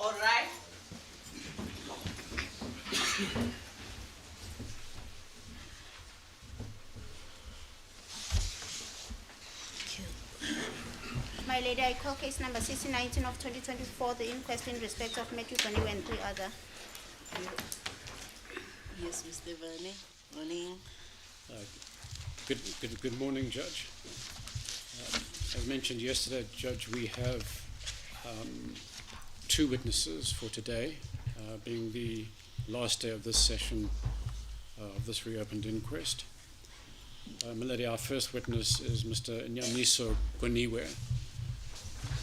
All right. My lady, I call case number 6019 of 2024, the inquest in respect of Matthew Goniwe and 3 other. Yes, Mr. Vane. Morning. Good morning, Judge. As mentioned yesterday, Judge, we have 2 witnesses for today, being the last day of this session of this reopened inquest. My lady, our first witness is Mr. Nyaniso Goniwe.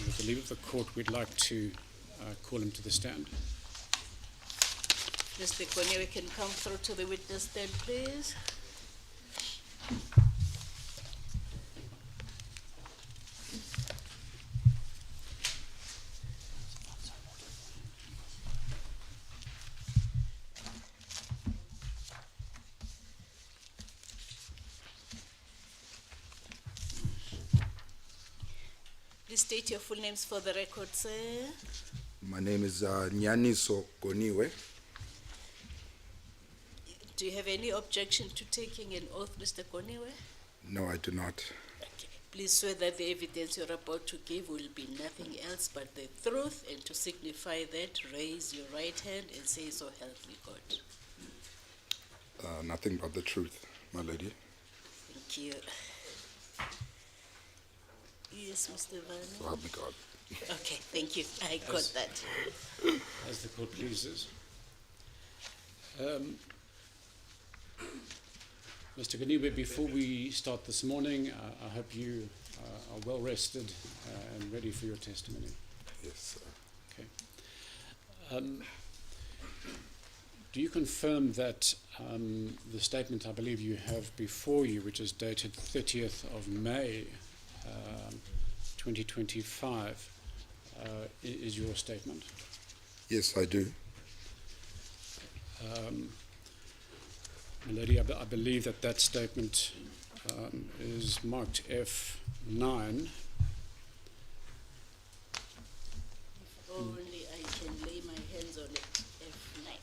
With the leave of the court, we'd like to call him to the stand. Mr. Goniwe can come through to the witness stand, please. Please state your full names for the record, sir. My name is Nyaniso Goniwe. Do you have any objection to taking an oath, Mr. Goniwe? No, I do not. Okay. Please swear that the evidence you're about to give will be nothing else but the truth, and to signify that, raise your right hand and say, "So help me God." Nothing but the truth, my lady. Thank you. Yes, Mr. Vane. So help me God. Okay, thank you. I got that. As the court pleases. Mr. Goniwe, before we start this morning, I hope you are well rested and ready for your testimony. Yes, sir. Okay. Do you confirm that the statement I believe you have before you, which is dated 30th of May 2025, is your statement? Yes, I do. My lady, I believe that statement is marked F9. If only I can lay my hands on it. F9.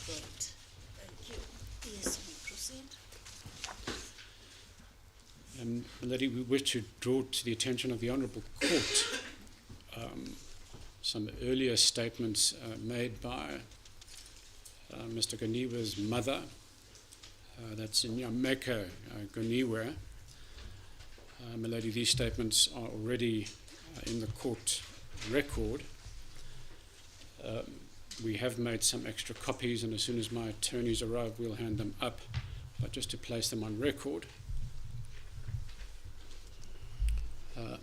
Got it. Thank you. Yes, we proceed. My lady, we wish to draw to the attention of the Honourable Court some earlier statements made by Mr. Goniwe's mother, that's Nyameka Goniwe, My lady, these statements are already in the court record. We have made some extra copies, and as soon as my attorneys arrive, we'll hand them up, but just to place them on record.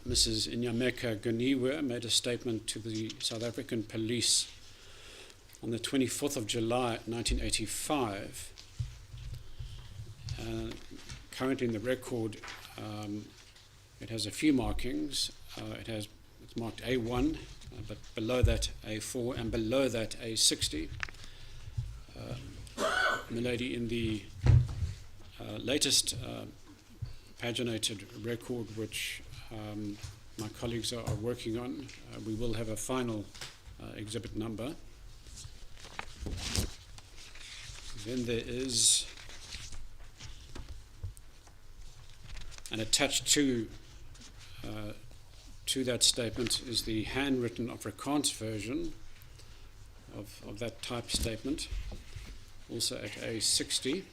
Mrs. Inyameka Ganiwe made a statement to the South African police on the 24th of July 1985. Currently in the record, it has a few markings. It's marked A1, but below that A4, and below that A60. Milady, in the latest paginated record, which my colleagues are working on, we will have a final exhibit number. Then there is, and attached to that statement is the handwritten Afrikaans version of that type statement, also at A60.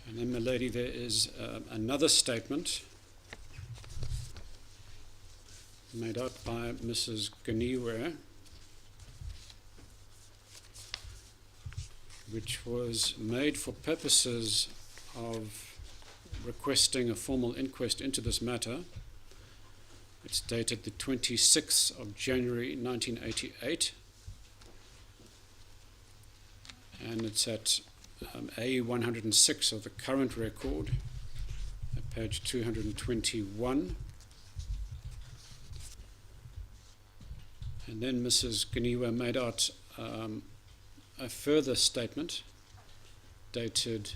And then, my lady, there is another statement made out by Mrs. Ganiwe, which was made for purposes of requesting a formal inquest into this matter. It's dated the 26th of January 1988, and it's at A106 of the current record, at page 221. And then Mrs. Ganiwe made out a further statement dated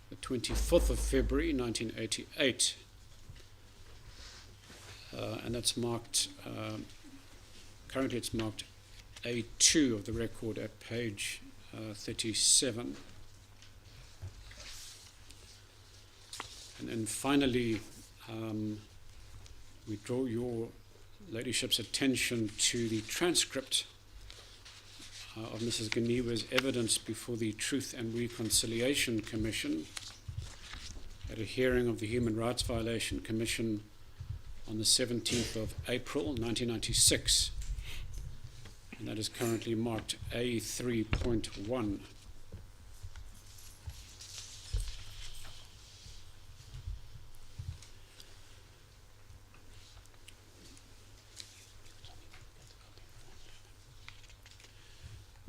the 24th of February 1988, and that's marked, currently it's marked A2 of the record at page 37. And then finally, we draw your ladyship's attention to the transcript of Mrs. Ganiwe's evidence before the Truth and Reconciliation Commission at a hearing of the Human Rights Violation Commission on the 17th of April 1996, and that is currently marked A3.1.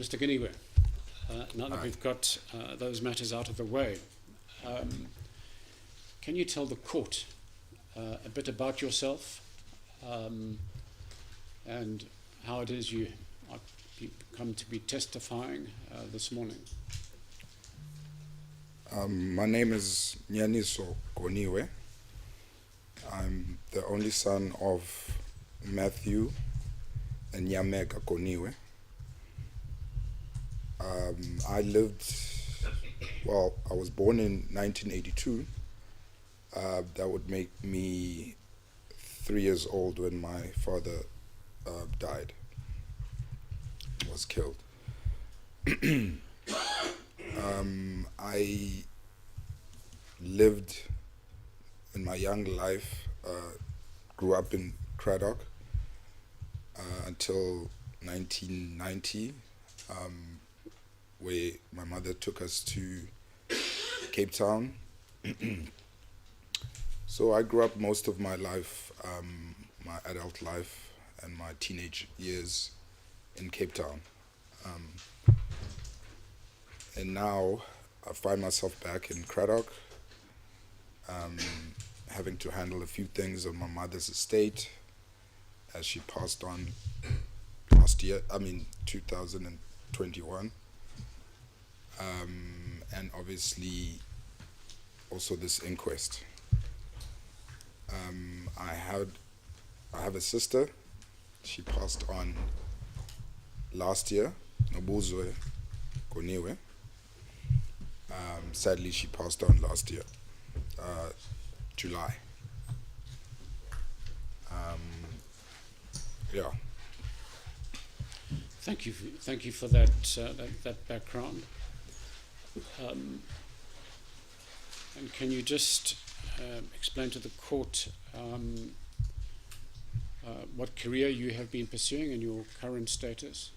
Mr. Ganiwe, now that we've got those matters out of the way, can you tell the court a bit about yourself and how it is you come to be testifying this morning? My name is Nyaniso Goniwe. I'm the only son of Matthew and Nyameka Goniwe. I was born in 1982. That would make me 3 years old when my father died, was killed. I lived in my young life, grew up in Cradock until 1990. Where my mother took us to Cape Town. So I grew up most of my life, my adult life and my teenage years in Cape Town. And now I find myself back in Cradock, having to handle a few things on my mother's estate as she passed on last year, 2021. And obviously also this inquest. I have a sister. She passed on last year, Nobuzwe Goniwe. Sadly, she passed on last year, July. Thank you for that that background. And can you just explain to the court what career you have been pursuing and your current status?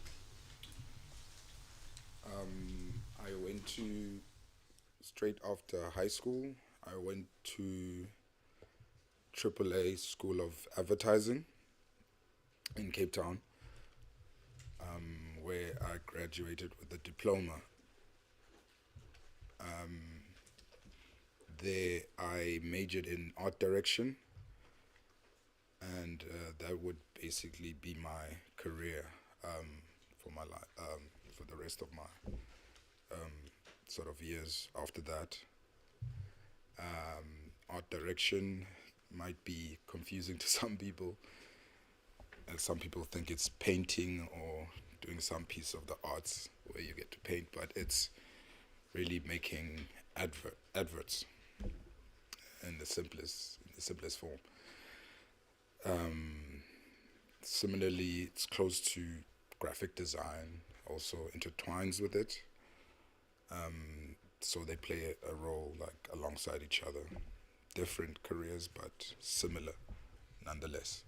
I went to, straight after high school, I went to AAA School of Advertising in Cape Town, where I graduated with a diploma. There I majored in art direction, and that would basically be my career for my life, for the rest of my sort of years after that. Art direction might be confusing to some people, and some people think it's painting or doing some piece of the arts where you get to paint, but it's really making adverts in the simplest form. Similarly, it's close to graphic design, also intertwines with it. So they play a role like alongside each other. Different careers, but similar nonetheless.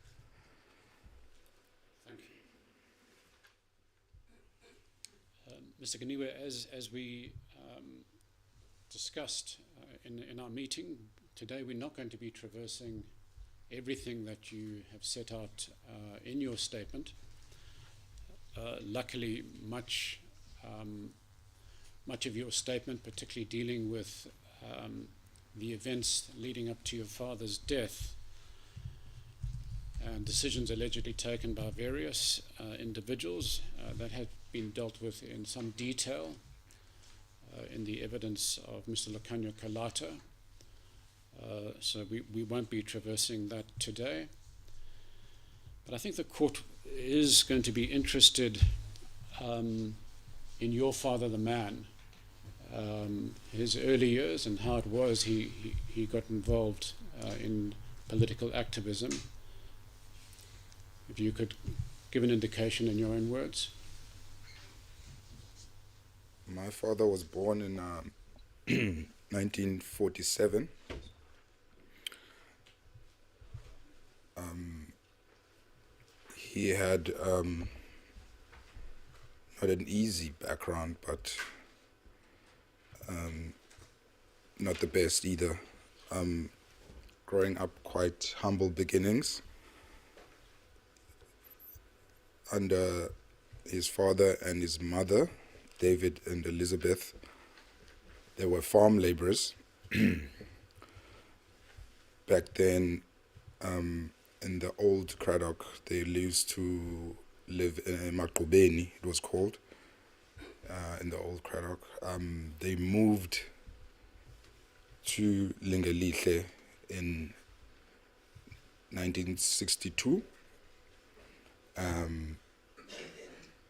Thank you. Mr. Ganiwe, as we discussed in our meeting today, we're not going to be traversing everything that you have set out in your statement. Luckily, much of your statement, particularly dealing with the events leading up to your father's death and decisions allegedly taken by various individuals that have been dealt with in some detail in the evidence of Mr. Lucanio Kalata. So we won't be traversing that today. But I think the court is going to be interested in your father, the man, his early years and how it was he got involved in political activism. If you could give an indication in your own words. My father was born in 1947. He had not an easy background, but not the best either. Growing up quite humble beginnings under his father and his mother, David and Elizabeth. They were farm laborers. Back then, in the old Cradock, they used to live in Maqubeni, it was called, in the old Cradock. They moved to Lingelihle in 1962.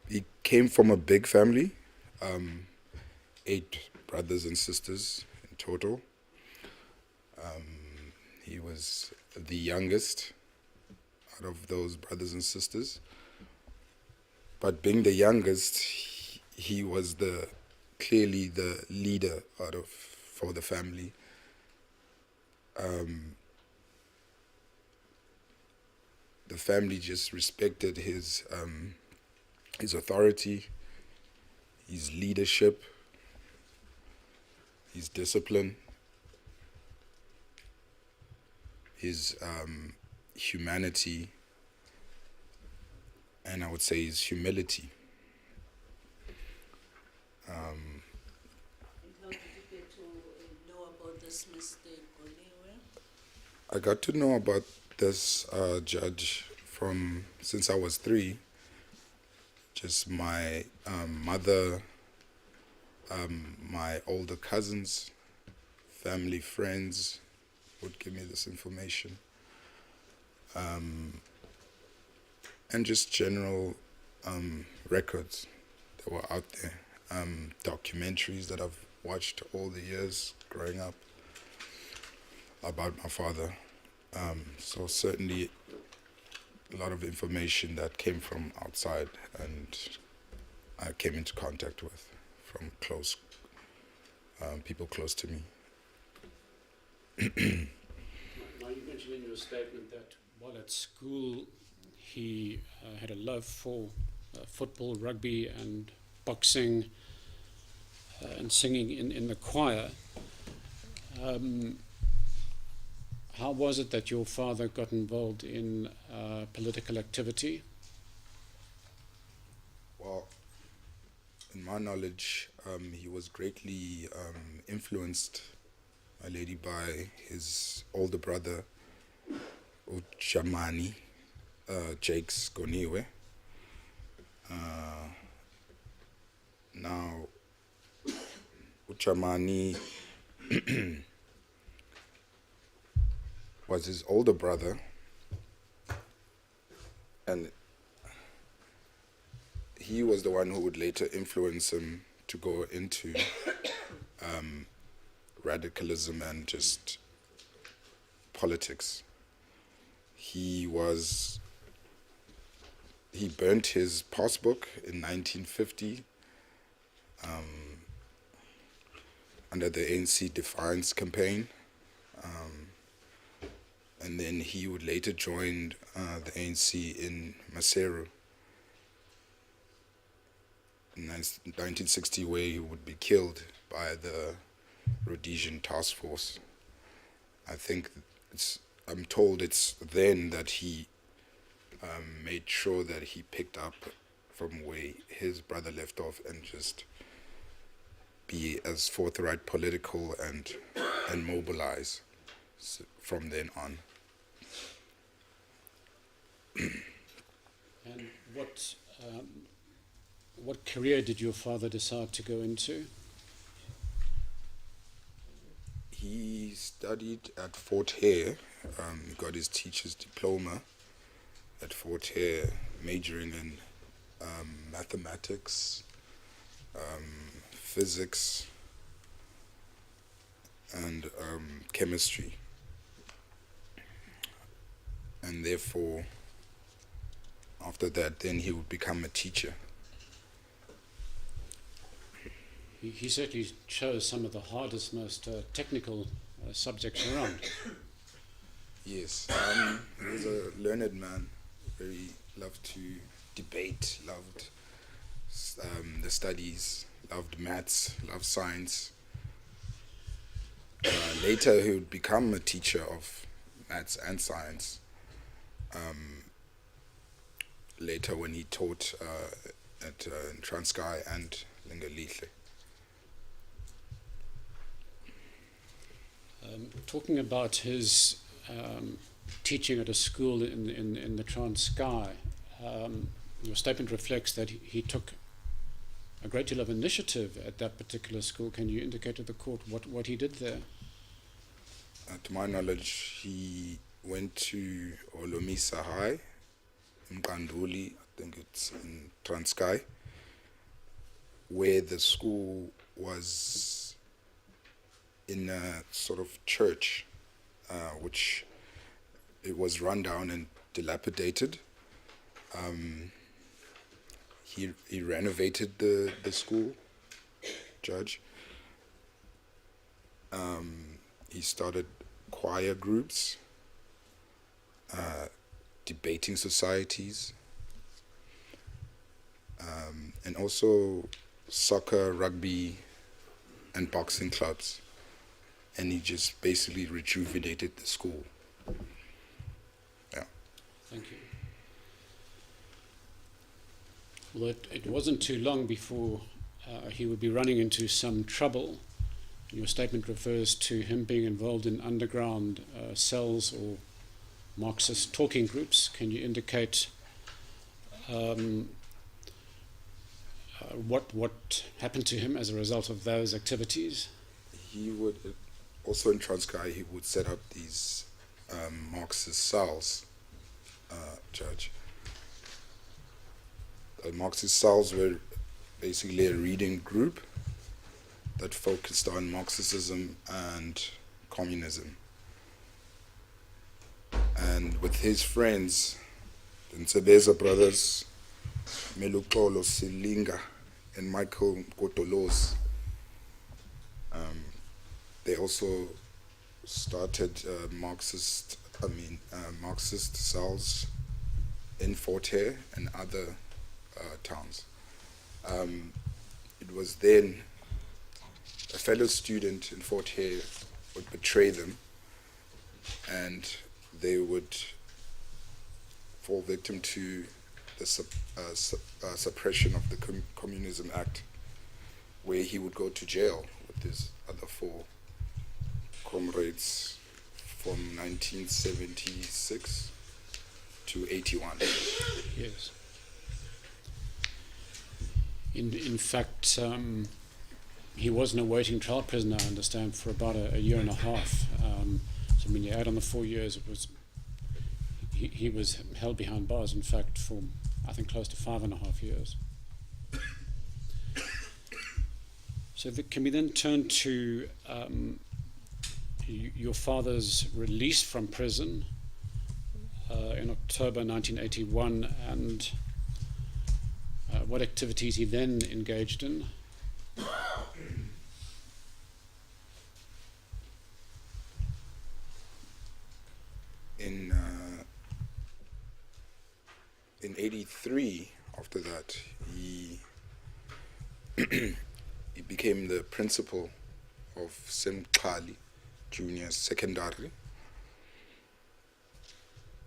He came from a big family, 8 brothers and sisters in total. He was the youngest out of those brothers and sisters. But being the youngest, he was clearly the leader for the family. The family just respected his authority, his leadership, his discipline, his humanity, and I would say his humility. And how did you get to know about this, Mr. Goniwe? I got to know about this judge since I was 3. Just my mother, my older cousins, family, friends would give me this information. And just general records that were out there. Documentaries that I've watched all the years growing up about my father. So certainly a lot of information that came from outside and I came into contact with from people close to me. Now, you mentioned in your statement that while at school he had a love for football, rugby, and boxing and singing in the choir. How was it that your father got involved in political activity? Well, in my knowledge, he was greatly influenced, my lady, by his older brother, Uchamani, Jakes Goniwe. Now, Uchamani was his older brother, and he was the one who would later influence him to go into radicalism and just politics. He burnt his passbook in 1950 under the ANC Defiance campaign. And then he would later join the ANC in Maseru in 1960, where he would be killed by the Rhodesian task force. I'm told it's then that he made sure that he picked up from where his brother left off and just be as forthright political and mobilize from then on. And what career did your father decide to go into? He studied at Fort Hare, got his teacher's diploma at Fort Hare, majoring in mathematics, physics, and chemistry. And therefore, after that, then he would become a teacher. He certainly chose some of the hardest, most technical subjects around. Yes, he was a learned man, very loved to debate, loved the studies, loved maths, loved science. Later he would become a teacher of maths and science. Later when he taught at Transkei and Lingalihle. Talking about his teaching at a school in the Transkei, your statement reflects that he took a great deal of initiative at that particular school. Can you indicate to the court what he did there? To my knowledge, he went to Olomisa High in Kanduli, I think it's in Transkei, where the school was in a sort of church, which it was run down and dilapidated. He renovated the school, Judge. He started choir groups, debating societies, and also soccer, rugby, and boxing clubs. And he just basically rejuvenated the school. Yeah. Thank you. Well, it wasn't too long before he would be running into some trouble. Your statement refers to him being involved in underground cells or Marxist talking groups. Can you indicate what happened to him as a result of those activities? He would, also in Transkei, he would set up these Marxist cells, Judge. The Marxist cells were basically a reading group that focused on Marxism and communism. And with his friends, the Nsebeza brothers, Melukolo Silinga and Michael Gotolos. They also started Marxist cells in Fort Hare and other towns. It was then a fellow student in Fort Hare would betray them, and they would fall victim to the suppression of the Communism Act, where he would go to jail with his other 4 comrades from 1976 to 81. Yes. In fact, he was an awaiting trial prisoner, I understand, for about a year and a half. So when you add on the 4 years, he was held behind bars, in fact, for I think close to 5.5 years. So can we then turn to your father's release from prison in October 1981, and what activities he then engaged in? In 83, after that, he he became the principal of Semqali Junior Secondary,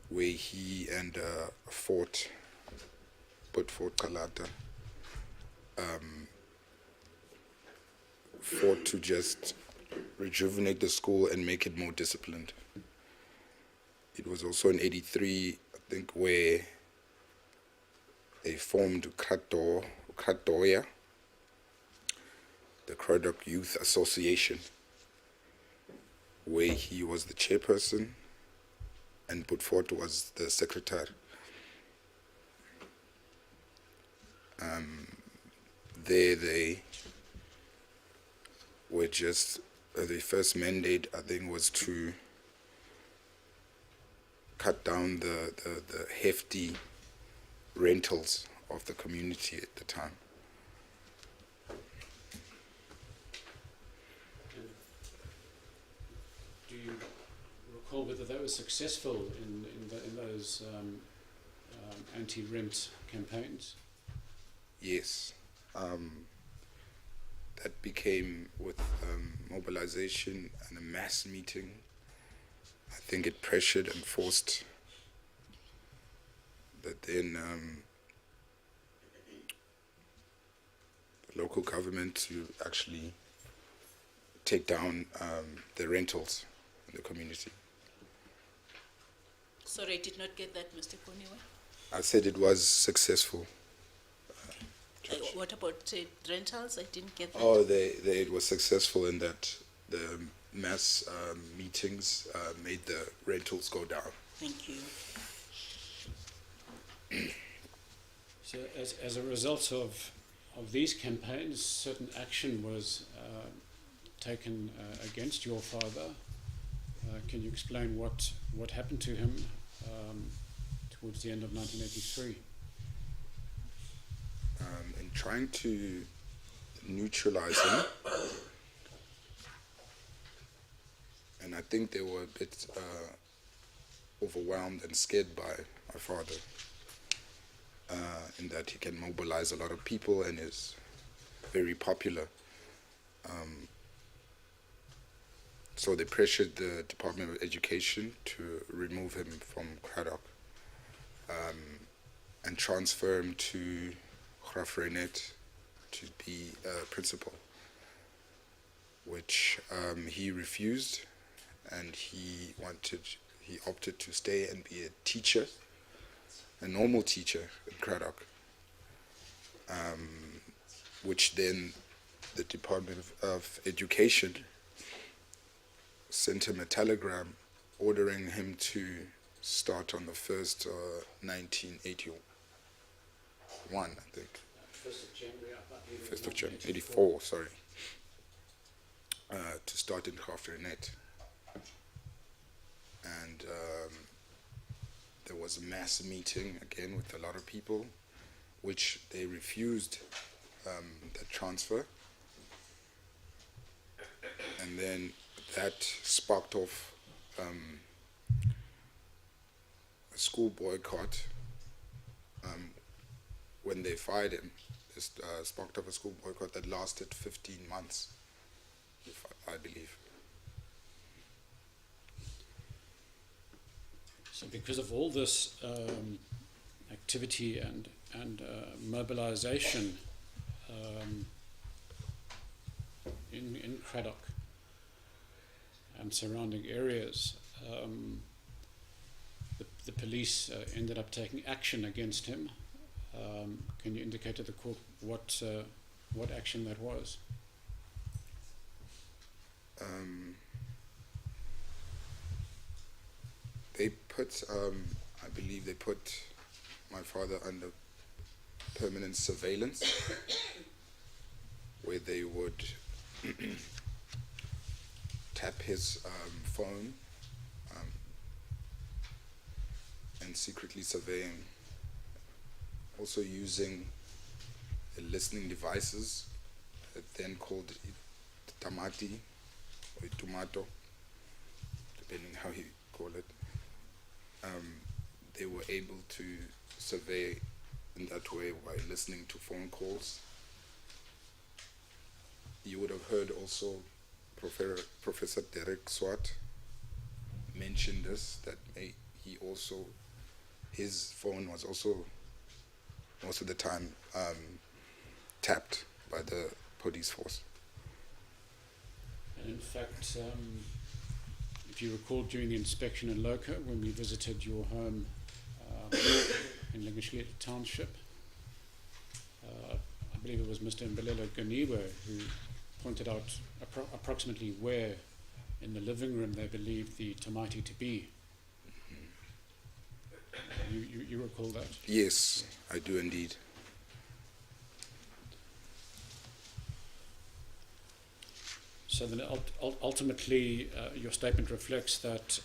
where he and Fort Kalata fought to just rejuvenate the school and make it more disciplined. It was also in 83, I think, where they formed Cradock, the Cradock Youth Association, where he was the chairperson and Putfort was the secretary. There they were just, the first mandate, I think, was to cut down the hefty rentals of the community at the time. Do you recall whether they were successful in those anti-rent campaigns? Yes. That became with mobilization and a mass meeting. I think it pressured and forced that then the local government to actually take down the rentals in the community. Sorry, I did not get that, Mr. Koniwa. I said it was successful. What about rentals? I didn't get that. Oh, it was successful in that the mass meetings made the rentals go down. Thank you. So as a result of these campaigns, certain action was taken against your father. Can you explain what happened to him towards the end of 1983? In trying to neutralize him, and I think they were a bit overwhelmed and scared by my father, in that he can mobilize a lot of people and is very popular. So they pressured the Department of Education to remove him from Cradock and transfer him to Grafrenet to be principal, which he refused, and he opted to stay and be a teacher, a normal teacher in Cradock, which then the Department of Education sent him a telegram ordering him to start on the 1st 1981, I think. 1st of January, 1st of January, 84, sorry. To start in Grafrenet. And there was a mass meeting again with a lot of people, which they refused the transfer, and then that sparked off a school boycott. When they fired him, it sparked off a school boycott that lasted 15 months, if I believe. So because of all this activity and mobilization in Cradock and surrounding areas, the police ended up taking action against him. Can you indicate to the court what action that was? They put, I believe they put my father under permanent surveillance, where they would tap his phone and secretly survey him. Also using listening devices, then called tamati or tomato, depending how you call it. They were able to survey in that way while listening to phone calls. You would have heard also Professor Derek Swart mention this, that he also, his phone was also most of the time tapped by the police force. And in fact, if you recall, during the inspection in Loka, when we visited your home in Lingashleta Township, I believe it was Mr. Mbelela Ganiwe who pointed out approximately where in the living room they believed the tamati to be. You recall that? Yes, I do indeed. So then ultimately your statement reflects that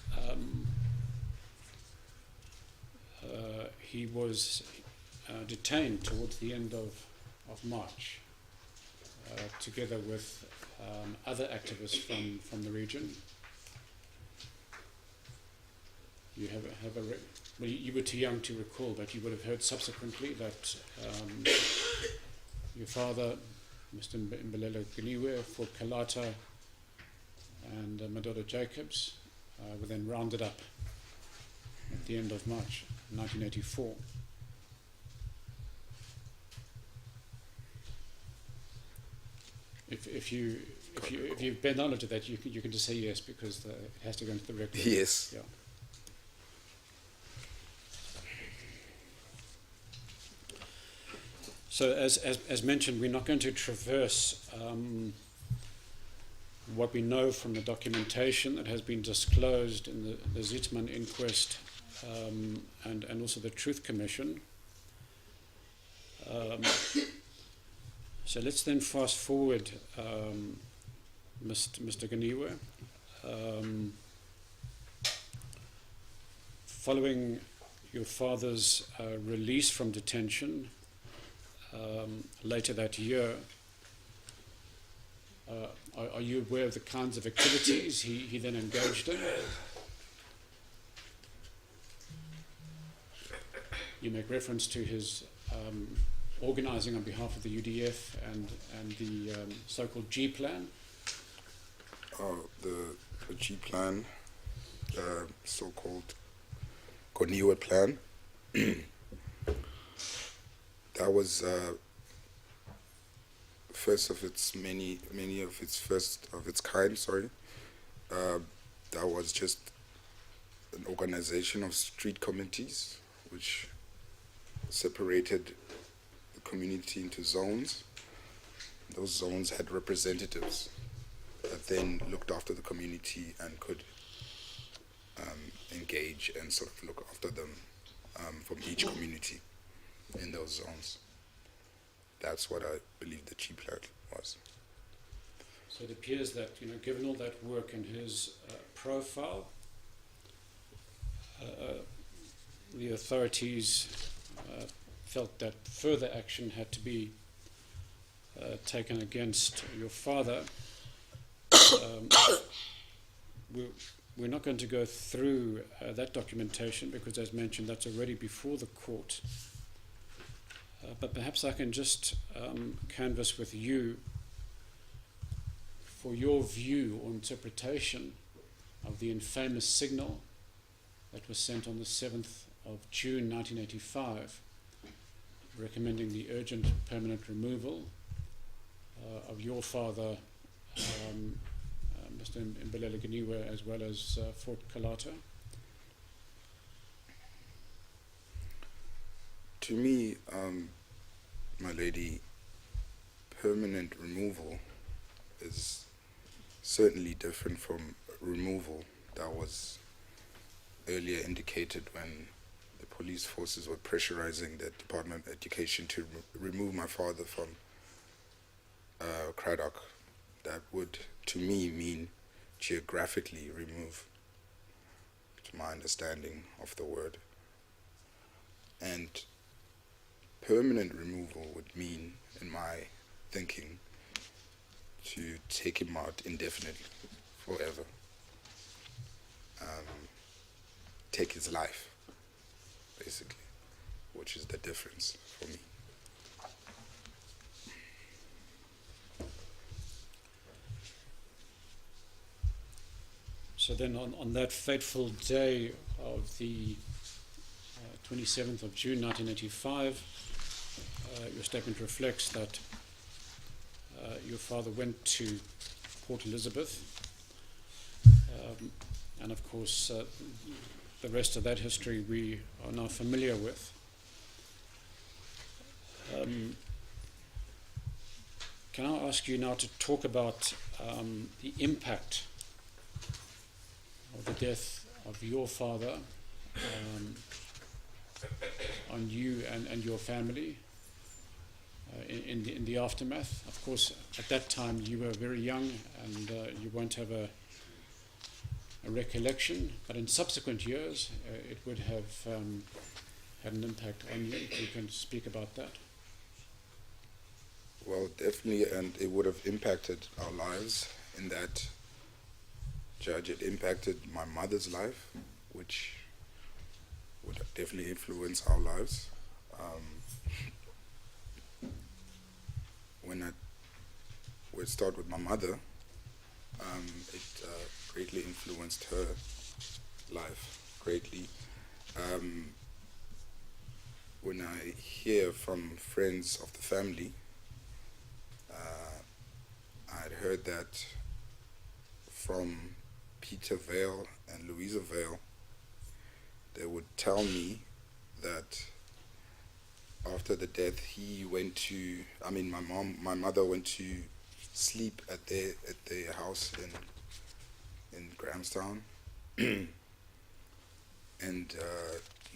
he was detained towards the end of March, together with other activists from the region. You have well, you were too young to recall, but you would have heard subsequently that your father, Mr. Mbelela Ganiwe, for Kalata and Madoda Jacobs were then rounded up at the end of March 1984. If you bear knowledge of that, you can just say yes, because it has to go into the record. Yes. Yeah. So as mentioned, we're not going to traverse what we know from the documentation that has been disclosed in the Zietman inquest and also the Truth Commission. So let's then fast forward, Mr. Ganiwe. Following your father's release from detention later that year, are you aware of the kinds of activities he then engaged in? You make reference to his organizing on behalf of the UDF and the so-called G plan. The G plan, so-called Ganiwe plan. That was first of its first of its kind. Sorry, that was just an organization of street committees which separated the community into zones. Those zones had representatives that then looked after the community and could engage and sort of look after them from each community in those zones. That's what I believe the G plan was. So it appears that, given all that work and his profile, the authorities felt that further action had to be taken against your father, we're not going to go through that documentation because, as mentioned, that's already before the court. But perhaps I can just canvass with you for your view or interpretation of the infamous signal that was sent on the 7th of June 1985, recommending the urgent permanent removal of your father, Mr. Mbelela Ganiwa, as well as Fort Kalata. To me, my lady, permanent removal is certainly different from removal that was earlier indicated when the police forces were pressurizing the Department of Education to remove my father from Cradock. That would, to me, mean geographically remove, to my understanding of the word. And permanent removal would mean, in my thinking, to take him out indefinitely, forever. Take his life, basically, which is the difference for me. So then on that fateful day of the 27th of June 1985, your statement reflects that your father went to Port Elizabeth, and of course the rest of that history we are now familiar with. Can I ask you now to talk about the impact of the death of your father on you and your family in the aftermath? Of course, at that time you were very young and you won't have a recollection, but in subsequent years it would have had an impact on you. If you can speak about that. Well, definitely, and it would have impacted our lives in that, Judge, it impacted my mother's life, which would definitely influence our lives. We'll start with my mother. It greatly influenced her life, greatly. When I hear from friends of the family, I'd heard that from Peter Vale and Louisa Vale, they would tell me that after the death, my mother went to sleep at their house in Grahamstown, and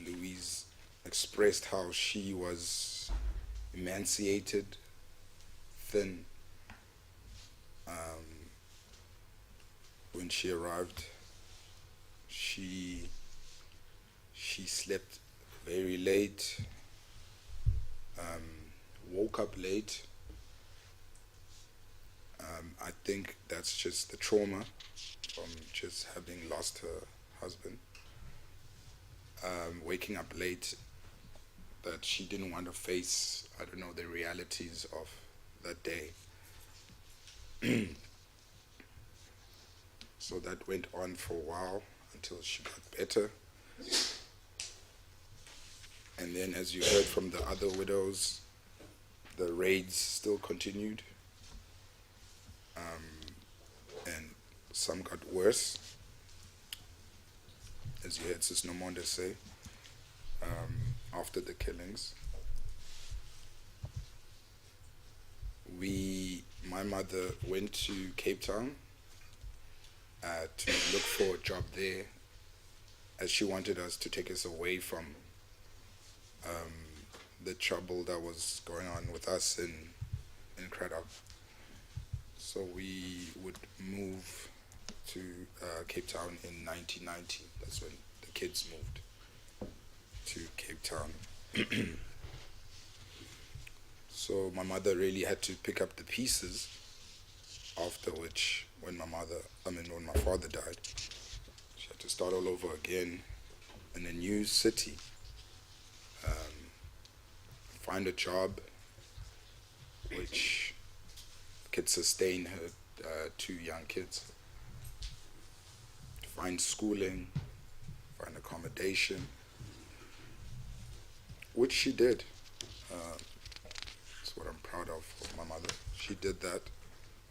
Louise expressed how she was emaciated, thin. When she arrived, she slept very late, woke up late. I think that's just the trauma from just having lost her husband. Waking up late, that she didn't want to face, the realities of that day. So that went on for a while until she got better. And then, as you heard from the other widows, the raids still continued. And some got worse, as you heard Sis Nomonde say, after the killings. My mother went to Cape Town to look for a job there, as she wanted us to take us away from the trouble that was going on with us in Cradock. So we would move to Cape Town in 1990. That's when the kids moved to Cape Town. So my mother really had to pick up the pieces, after which, when my father died, she had to start all over again in a new city, find a job which could sustain her two young kids, find schooling, find accommodation, which she did. That's what I'm proud of my mother. She did that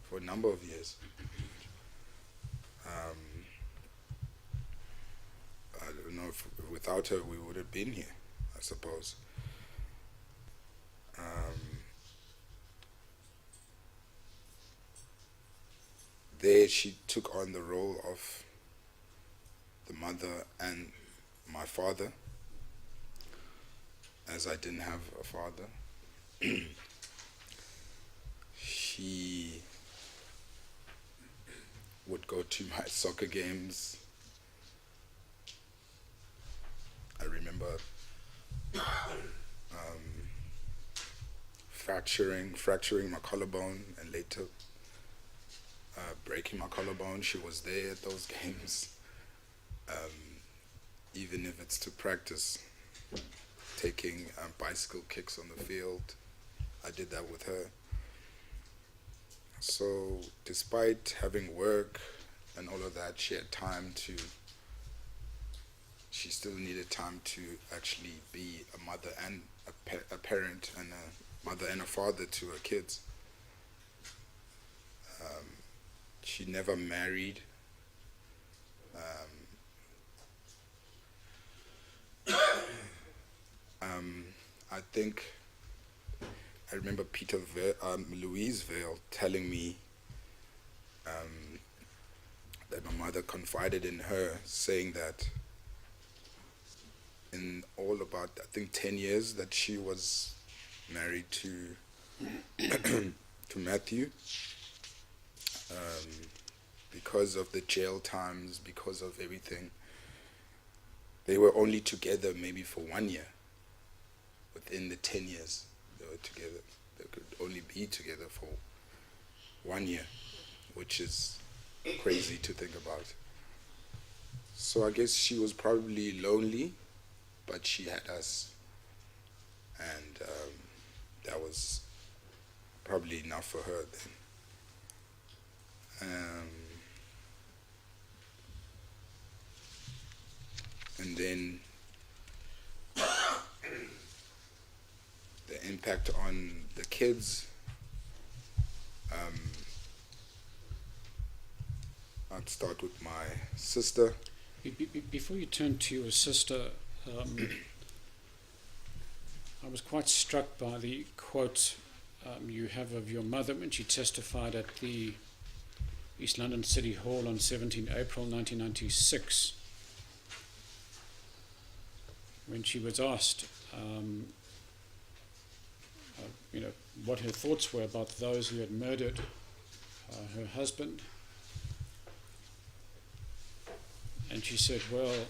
for a number of years. I don't know if without her we would have been here, I suppose. There she took on the role of the mother and my father, as I didn't have a father. She would go to my soccer games. I remember fracturing my collarbone, and later breaking my collarbone. She was there at those games, even if it's to practice, taking bicycle kicks on the field. I did that with her. So despite having work and all of that, she still needed time to actually be a mother and a parent, and a mother and a father to her kids. She never married. I remember Louise Vale telling me that my mother confided in her, saying that in all about, I think, 10 years that she was married to to Matthew, because of the jail times, because of everything, they were only together maybe for 1 year. Within the 10 years they were together, they could only be together for 1 year, which is crazy to think about. So I guess she was probably lonely, but she had us, and that was probably enough for her then. And then the impact on the kids. I'd start with my sister. Before you turn to your sister, I was quite struck by the quote you have of your mother when she testified at the East London City Hall on 17 April 1996, when she was asked what her thoughts were about those who had murdered her husband. And she said, well,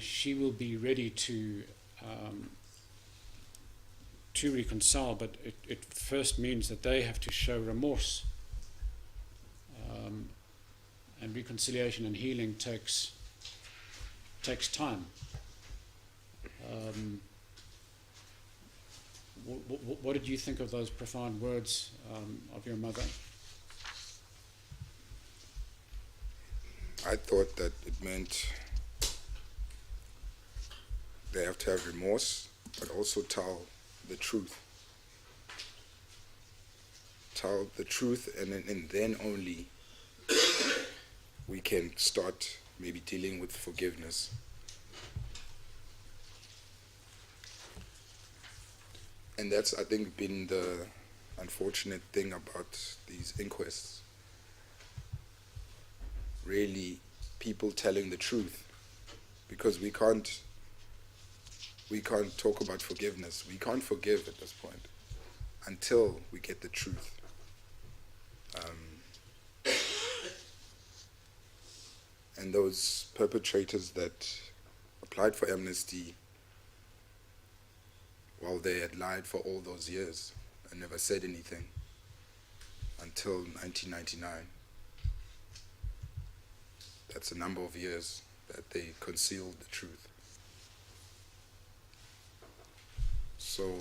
she will be ready to reconcile, but it first means that they have to show remorse. And reconciliation and healing takes time. What did you think of those profound words of your mother? I thought that it meant they have to have remorse, but also tell the truth. Tell the truth, and then only we can start maybe dealing with forgiveness. And that's, I think, been the unfortunate thing about these inquests. Really, people telling the truth, because we can't talk about forgiveness. We can't forgive at this point until we get the truth. And those perpetrators that applied for amnesty, well, how they had lied for all those years and never said anything until 1999. That's a number of years that they concealed the truth. So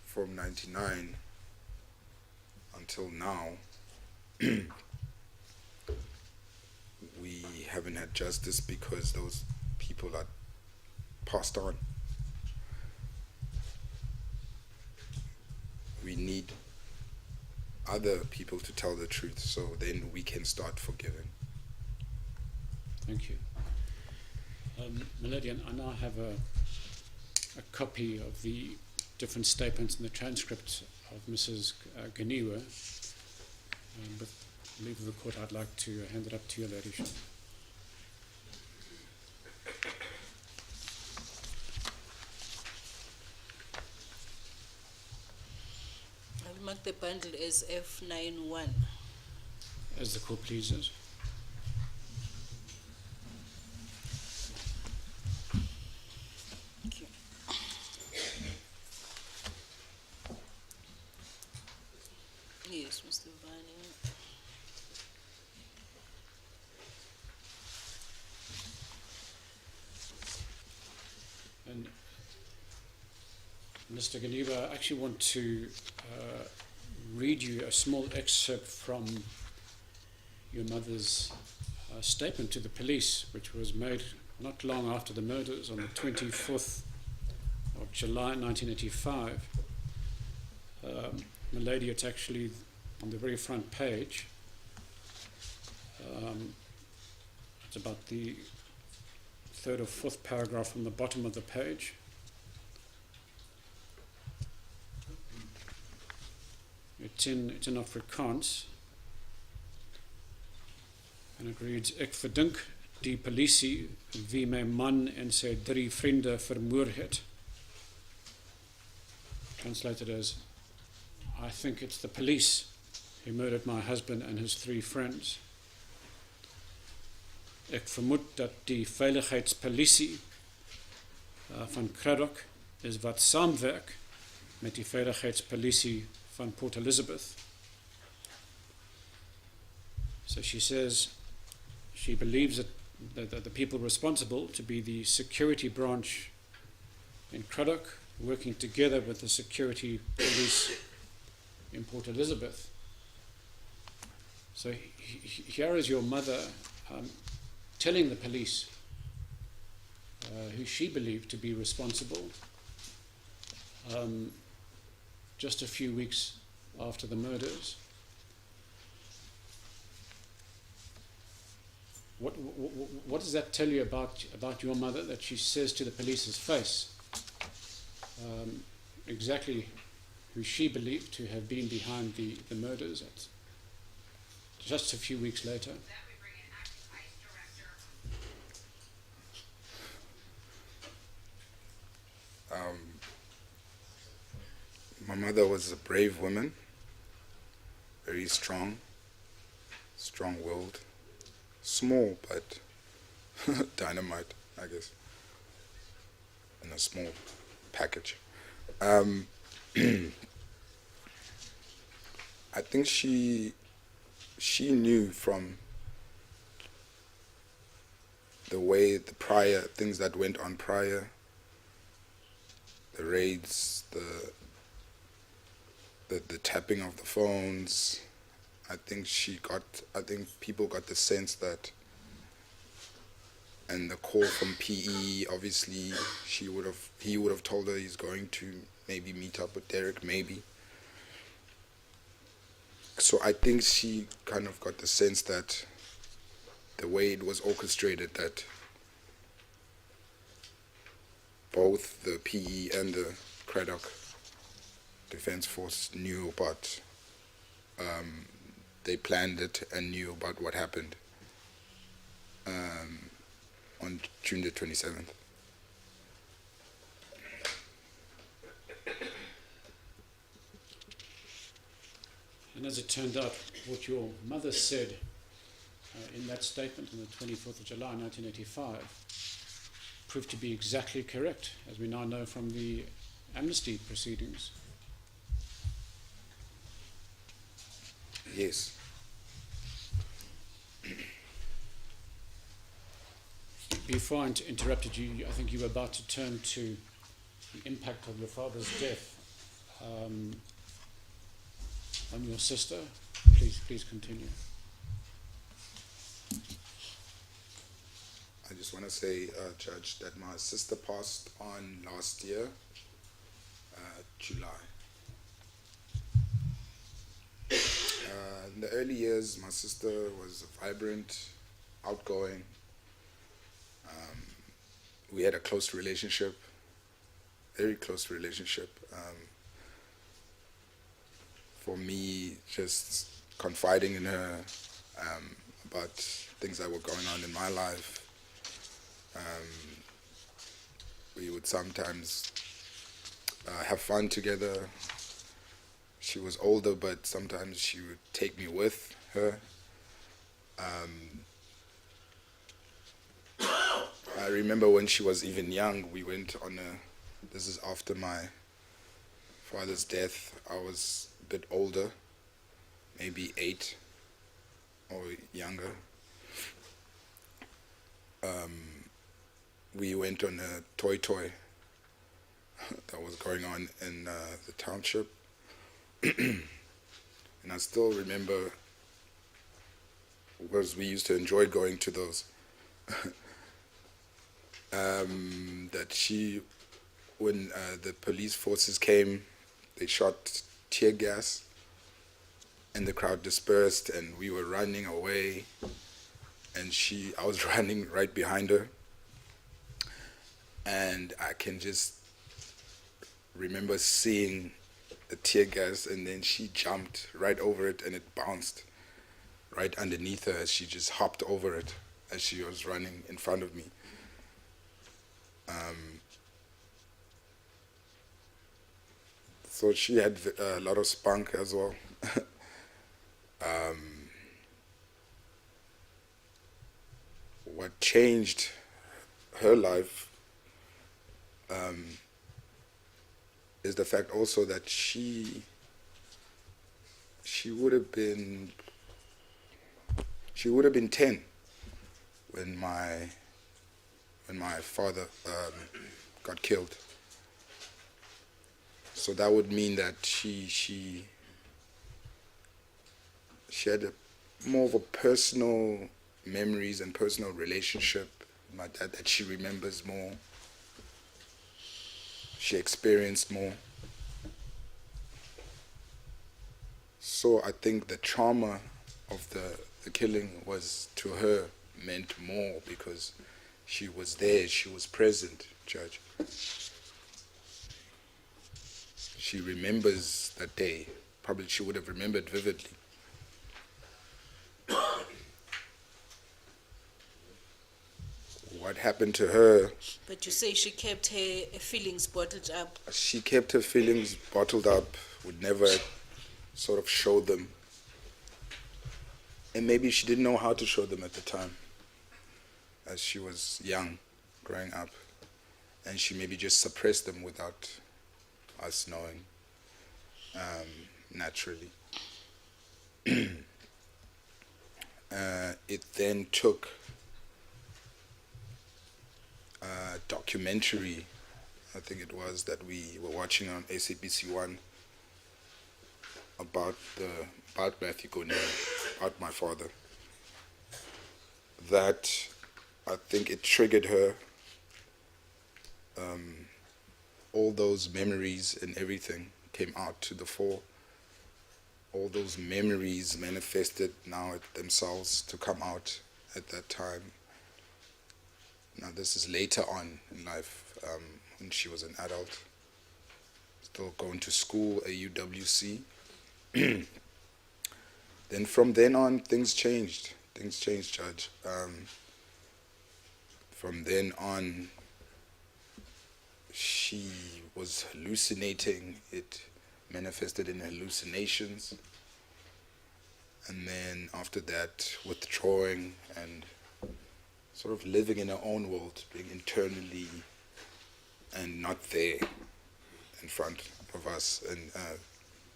from 99 until now, we haven't had justice because those people are passed on. We need other people to tell the truth, so then we can start forgiving. Thank you. Milady, I now have a copy of the different statements in the transcript of Mrs. Ganiwa. With leave of the court, I'd like to hand it up to your ladyship. I'll mark the bundle as F91. As the court pleases. Thank you. Yes, Mr. Vani. And Mr. Ganiwa, I actually want to read you a small excerpt from your mother's statement to the police, which was made not long after the murders on the 24th of July 1985. Milady, it's actually on the very front page. It's about the third or fourth paragraph from the bottom of the page. It's in Afrikaans. En het reads, ek verdink die polisie wie my man en sy 3 vriende vermoor het. Translated as, I think it's the police who murdered my husband and his 3 friends. Ek vermoed dat die veiligheidspolisie van Cradock is wat saamwerk met die veiligheidspolisie van Port Elizabeth. So she says she believes that the people responsible to be the security branch in Cradock, working together with the security police in Port Elizabeth. So here is your mother telling the police who she believed to be responsible just a few weeks after the murders. What does that tell you about your mother, that she says to the police's face exactly who she believed to have been behind the murders just a few weeks later? My mother was a brave woman, very strong-willed, small but dynamite, I guess, in a small package. I think she knew from the way the prior things that went on prior, the raids, the tapping of the phones. I think people got the sense that, and the call from PE, obviously he would have told her he's going to maybe meet up with Derek, maybe. So I think she kind of got the sense that the way it was orchestrated, that both the PE and the Cradock Defense Force knew about, they planned it and knew about what happened on June the 27th. And as it turned out, what your mother said in that statement on the 24th of July 1985 proved to be exactly correct, as we now know from the amnesty proceedings? Yes. Before I interrupted you, I think you were about to turn to the impact of your father's death on your sister. Please continue. I just want to say, Judge, that my sister passed on last year, July. In the early years, my sister was vibrant, outgoing. We had a close relationship, very close relationship. For me, just confiding in her about things that were going on in my life. We would sometimes have fun together. She was older, but sometimes she would take me with her. I remember when she was even young, we went on this is after my father's death. I was a bit older, maybe 8 or younger. We went on a toy that was going on in the township. And I still remember, because we used to enjoy going to those, that when the police forces came, they shot tear gas and the crowd dispersed and we were running away, and I was running right behind her, and I can just remember seeing the tear gas, and then she jumped right over it and it bounced right underneath her as she just hopped over it as she was running in front of me. So she had a lot of spunk as well. What changed her life is the fact also that she would have been 10 when my father got killed. So that would mean that she had more of a personal memories and personal relationship with my dad that she remembers more. She experienced more. So I think the trauma of the killing was, to her, meant more because she was there, she was present, Judge. She remembers that day. Probably she would have remembered vividly. What happened to her? But you say she kept her feelings bottled up. She kept her feelings bottled up, would never sort of show them. And maybe she didn't know how to show them at the time, as she was young, growing up. And she maybe just suppressed them without us knowing, naturally. It then took a documentary, I think it was, that we were watching on SABC1 about Matthew Goni, about my father, that I think it triggered her. All those memories and everything came out to the fore. All those memories manifested now themselves to come out at that time. Now this is later on in life, when she was an adult, still going to school, at UWC. Then from then on, things changed. Things changed, Judge. From then on, she was hallucinating. It manifested in hallucinations. And then after that, withdrawing and sort of living in her own world, being internally and not there. And front of us. And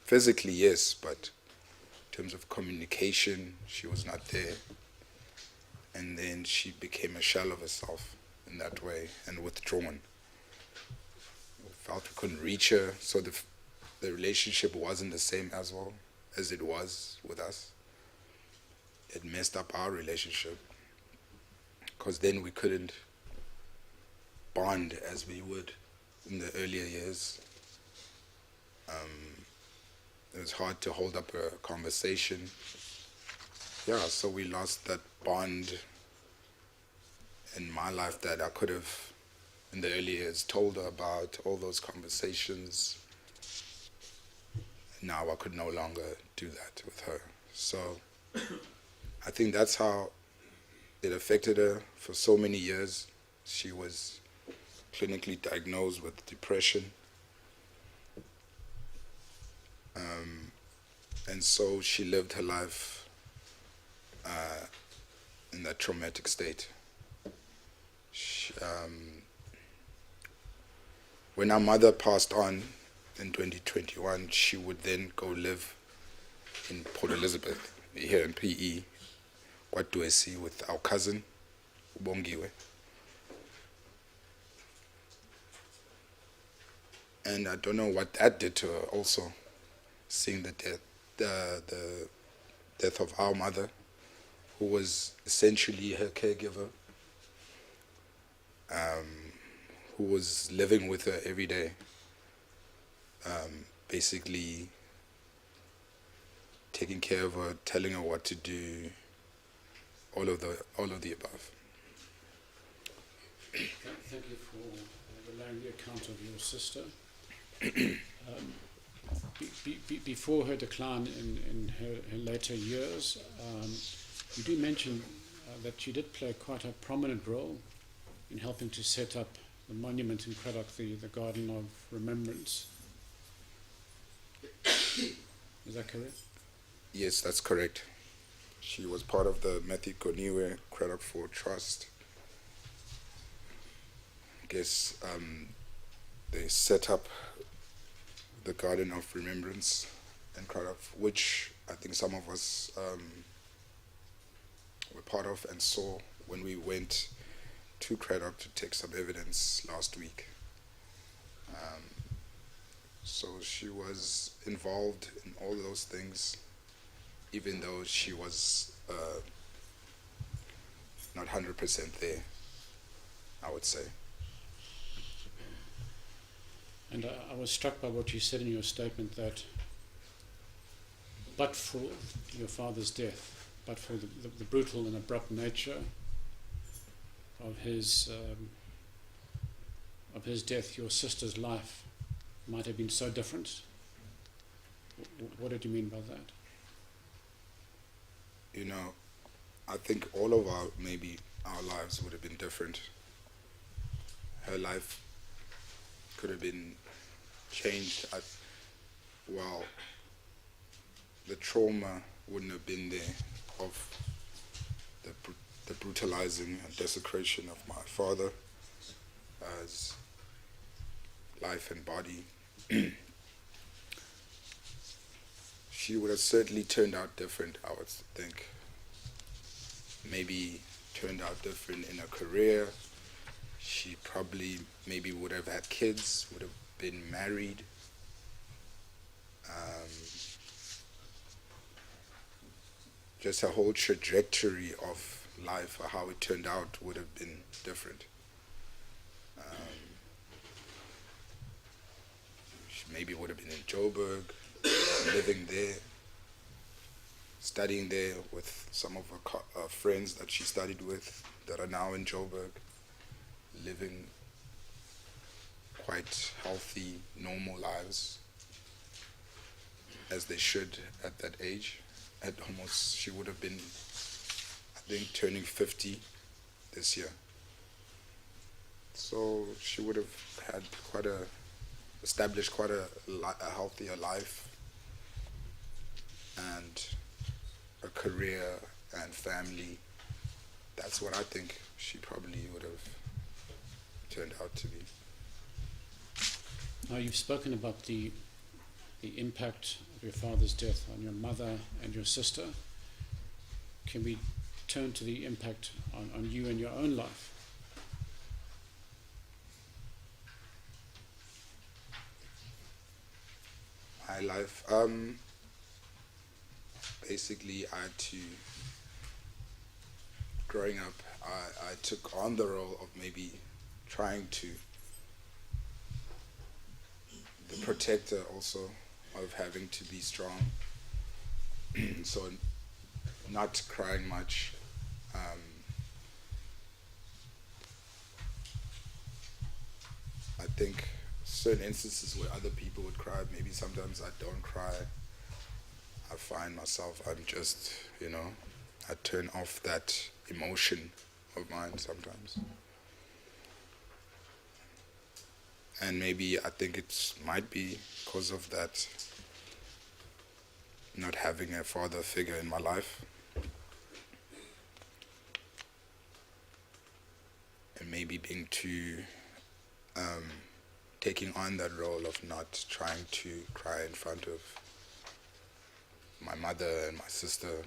physically, yes, but in terms of communication, she was not there. And then she became a shell of herself in that way and withdrawn. We felt we couldn't reach her, so the relationship wasn't the same as well as it was with us. It messed up our relationship because then we couldn't bond as we would in the earlier years. It was hard to hold up a conversation. Yeah, so we lost that bond in my life that I could have, in the early years, told her about all those conversations. Now I could no longer do that with her. So I think that's how it affected her for so many years. She was clinically diagnosed with depression. And so she lived her life in that traumatic state. When our mother passed on in 2021, she would then go live in Port Elizabeth, here in PE, KwaDwesi, with our cousin, Bongiwe. And I don't know what that did to her also, seeing the death of our mother, who was essentially her caregiver, who was living with her every day, basically taking care of her, telling her what to do, all of the above. Thank you for relaying the account of your sister. Before her decline in her later years, you do mention that she did play quite a prominent role in helping to set up the monument in Cradock, the Garden of Remembrance. Is that correct? Yes, that's correct. She was part of the Matthew Koniwe Cradock 4 Trust. I guess they set up the Garden of Remembrance in Cradock, which I think some of us were part of and saw when we went to Cradock to take some evidence last week. So she was involved in all those things, even though she was not 100% there, I would say. And I was struck by what you said in your statement, that but for your father's death, but for the brutal and abrupt nature of his death, your sister's life might have been so different. What did you mean by that? You know, I think all of our lives would have been different. Her life could have been changed. Well, the trauma wouldn't have been there of the brutalizing and desecration of my father as life and body. She would have certainly turned out different, I would think. Maybe turned out different in her career. She probably maybe would have had kids, would have been married. Just her whole trajectory of life, or how it turned out, would have been different. She maybe would have been in Joburg, living there, studying there with some of her friends that she studied with that are now in Joburg, living quite healthy, normal lives, as they should at that age. She would have been, I think, turning 50 this year. So she would have had established quite a healthier life and a career and family. That's what I think she probably would have turned out to be. Now, you've spoken about the impact of your father's death on your mother and your sister. Can we turn to the impact on you and your own life? My life, basically, I had to, growing up, I took on the role of maybe trying to, the protector also, of having to be strong. So not crying much. I think certain instances where other people would cry, maybe sometimes I don't cry. I find myself, I'm just, I turn off that emotion of mine sometimes. And maybe I think it might be because of that, not having a father figure in my life. And maybe being too, taking on that role of not trying to cry in front of my mother and my sister.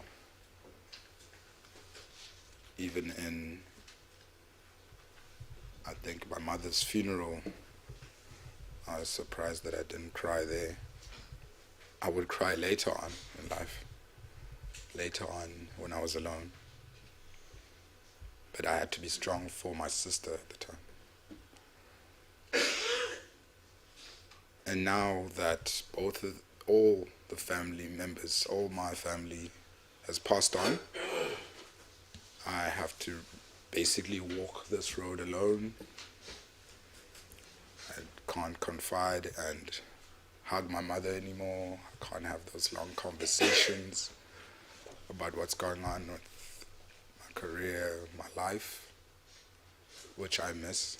Even in, I think, my mother's funeral, I was surprised that I didn't cry there. I would cry later on in life, later on when I was alone. But I had to be strong for my sister at the time. And now that all the family members, all my family has passed on, I have to basically walk this road alone. I can't confide and hug my mother anymore. I can't have those long conversations about what's going on with my career, my life, which I miss.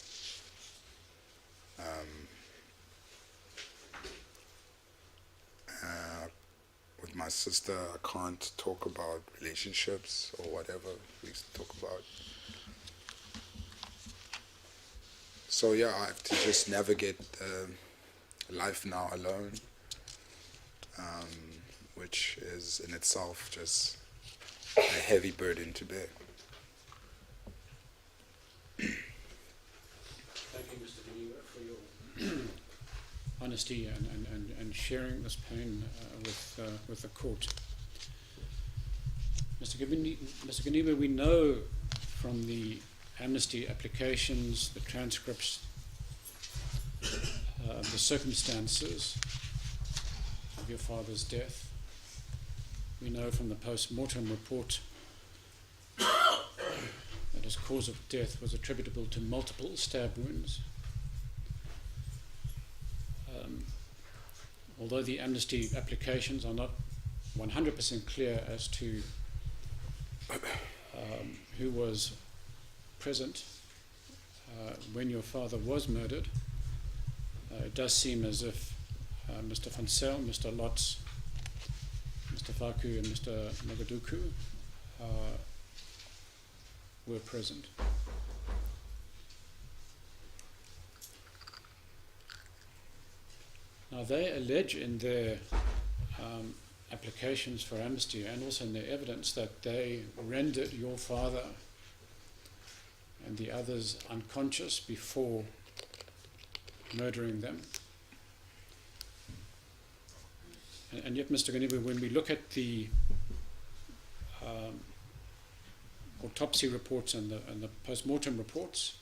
With my sister, I can't talk about relationships or whatever we used to talk about. So yeah, I have to just navigate life now alone, which is in itself just a heavy burden to bear. Thank you, Mr. Geneva, for your honesty and sharing this pain with the court. Mr. Geneva, we know from the amnesty applications, the transcripts, the circumstances of your father's death. We know from the post-mortem report that his cause of death was attributable to multiple stab wounds. Although the amnesty applications are not 100% clear as to who was present when your father was murdered, it does seem as if Mr. Van Zyl, Mr. Lotz, Mr. Faku and Mr. Magaduku were present. Now they allege in their applications for amnesty and also in their evidence that they rendered your father and the others unconscious before murdering them. And yet, Mr. Geneva, when we look at the autopsy reports and the post-mortem reports,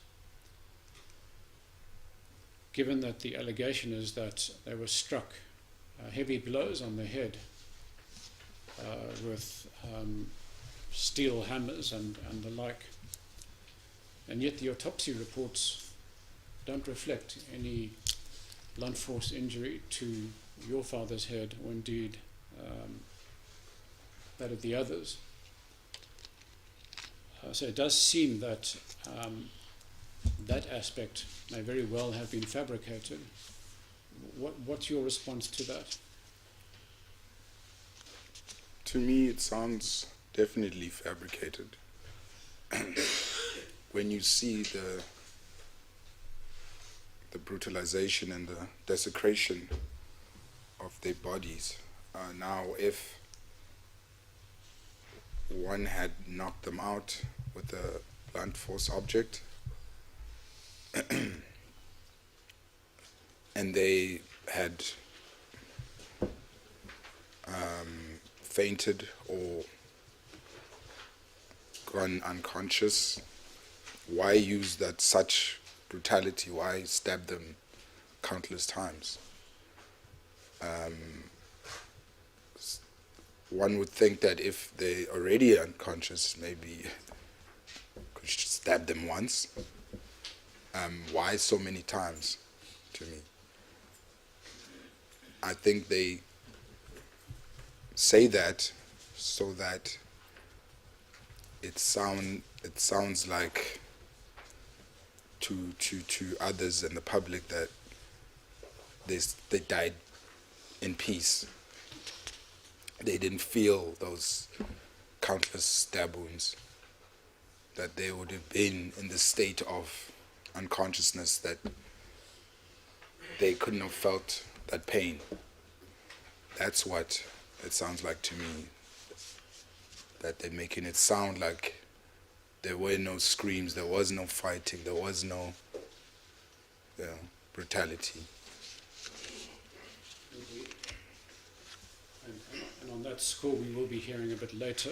given that the allegation is that they were struck heavy blows on the head with steel hammers and the like, and yet the autopsy reports don't reflect any blunt force injury to your father's head, or indeed that of the others. So it does seem that that aspect may very well have been fabricated. What's your response to that? To me, it sounds definitely fabricated. When you see the brutalization and the desecration of their bodies. Now, if one had knocked them out with a blunt force object and they had fainted or gone unconscious, why use that such brutality? Why stab them countless times? One would think that if they're already unconscious, maybe could stab them once. Why so many times, to me? I think they say that so that it sounds like to others and the public that they died in peace. They didn't feel those countless stab wounds, that they would have been in the state of unconsciousness, that they couldn't have felt that pain. That's what it sounds like to me, that they're making it sound like there were no screams, there was no fighting, there was no brutality. And on that score, we will be hearing a bit later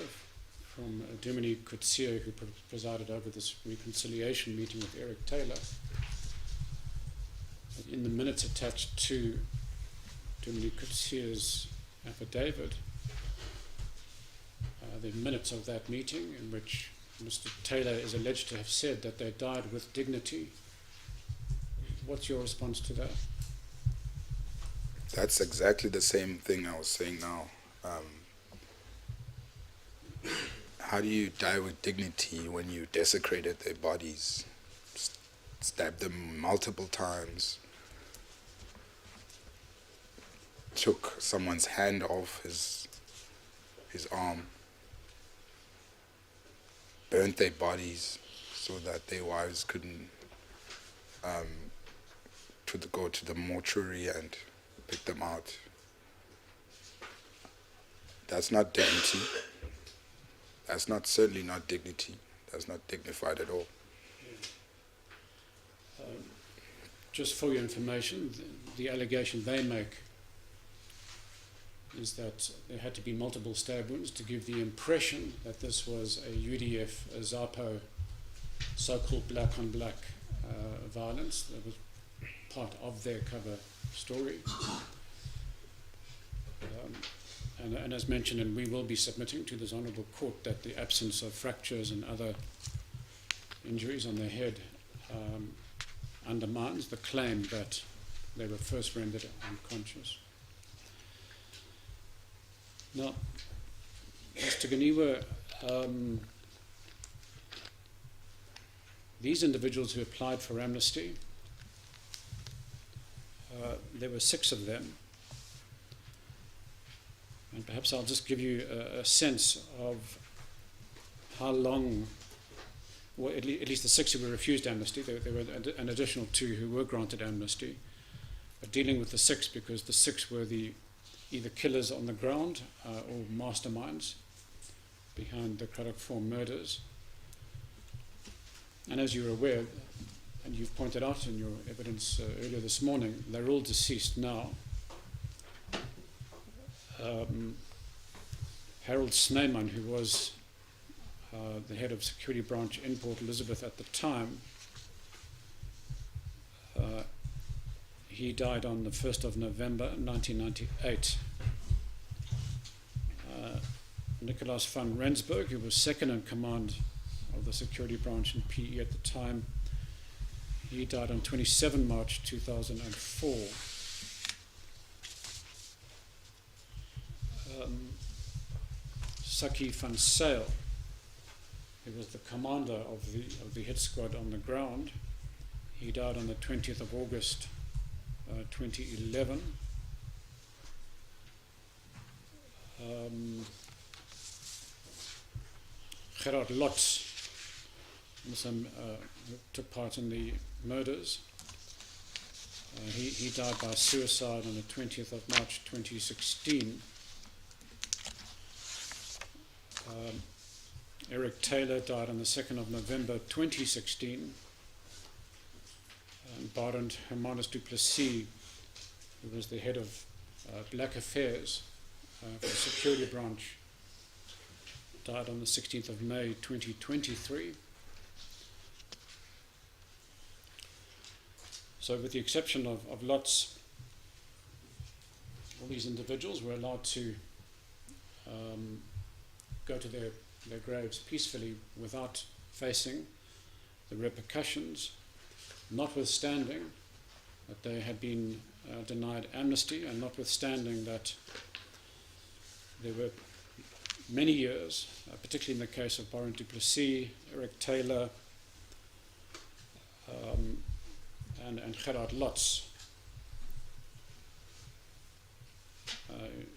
from Dominique Coetzee, who presided over this reconciliation meeting with Eric Taylor. In the minutes attached to Dominique Coetzee's affidavit, the minutes of that meeting in which Mr. Taylor is alleged to have said that they died with dignity. What's your response to that? That's exactly the same thing I was saying now. How do you die with dignity when you desecrated their bodies, stabbed them multiple times, took someone's hand off his arm, burnt their bodies so that their wives couldn't go to the mortuary and pick them out? That's not dignity. That's certainly not dignity. That's not dignified at all. Just for your information, the allegation they make is that there had to be multiple stab wounds to give the impression that this was a UDF, a ZAPO, so-called black-on-black violence. That was part of their cover story. And as mentioned, and we will be submitting to this Honourable Court, that the absence of fractures and other injuries on the head undermines the claim that they were first rendered unconscious. Now, Mr. Ganiwa, these individuals who applied for amnesty, there were 6 of them. And perhaps I'll just give you a sense of how long, well, at least the 6 who were refused amnesty. There were an additional 2 who were granted amnesty. But dealing with the 6, because the 6 were either killers on the ground or masterminds behind the Cradock 4 murders. And as you're aware, and you've pointed out in your evidence earlier this morning, they're all deceased now. Harold Snyman, who was the head of security branch in Port Elizabeth at the time, he died on the 1st of November 1998. Nicolaas van Rensburg, who was second in command of the security branch in PE at the time, he died on 27 March 2004. Saki van Sail, who was the commander of the hit squad on the ground, he died on the 20th of August 2011. Gerard Lotz, who took part in the murders, He died by suicide on the 20th of March 2016. Eric Taylor died on the 2nd of November 2016. Barend Hermanus du Plessis, who was the head of Black Affairs for the Security Branch, died on the 16th of May 2023. So with the exception of lots, all these individuals were allowed to go to their graves peacefully without facing the repercussions, notwithstanding that they had been denied amnesty, and notwithstanding that there were many years, particularly in the case of Barend du Plessis, Eric Taylor, and Gerard Lotz.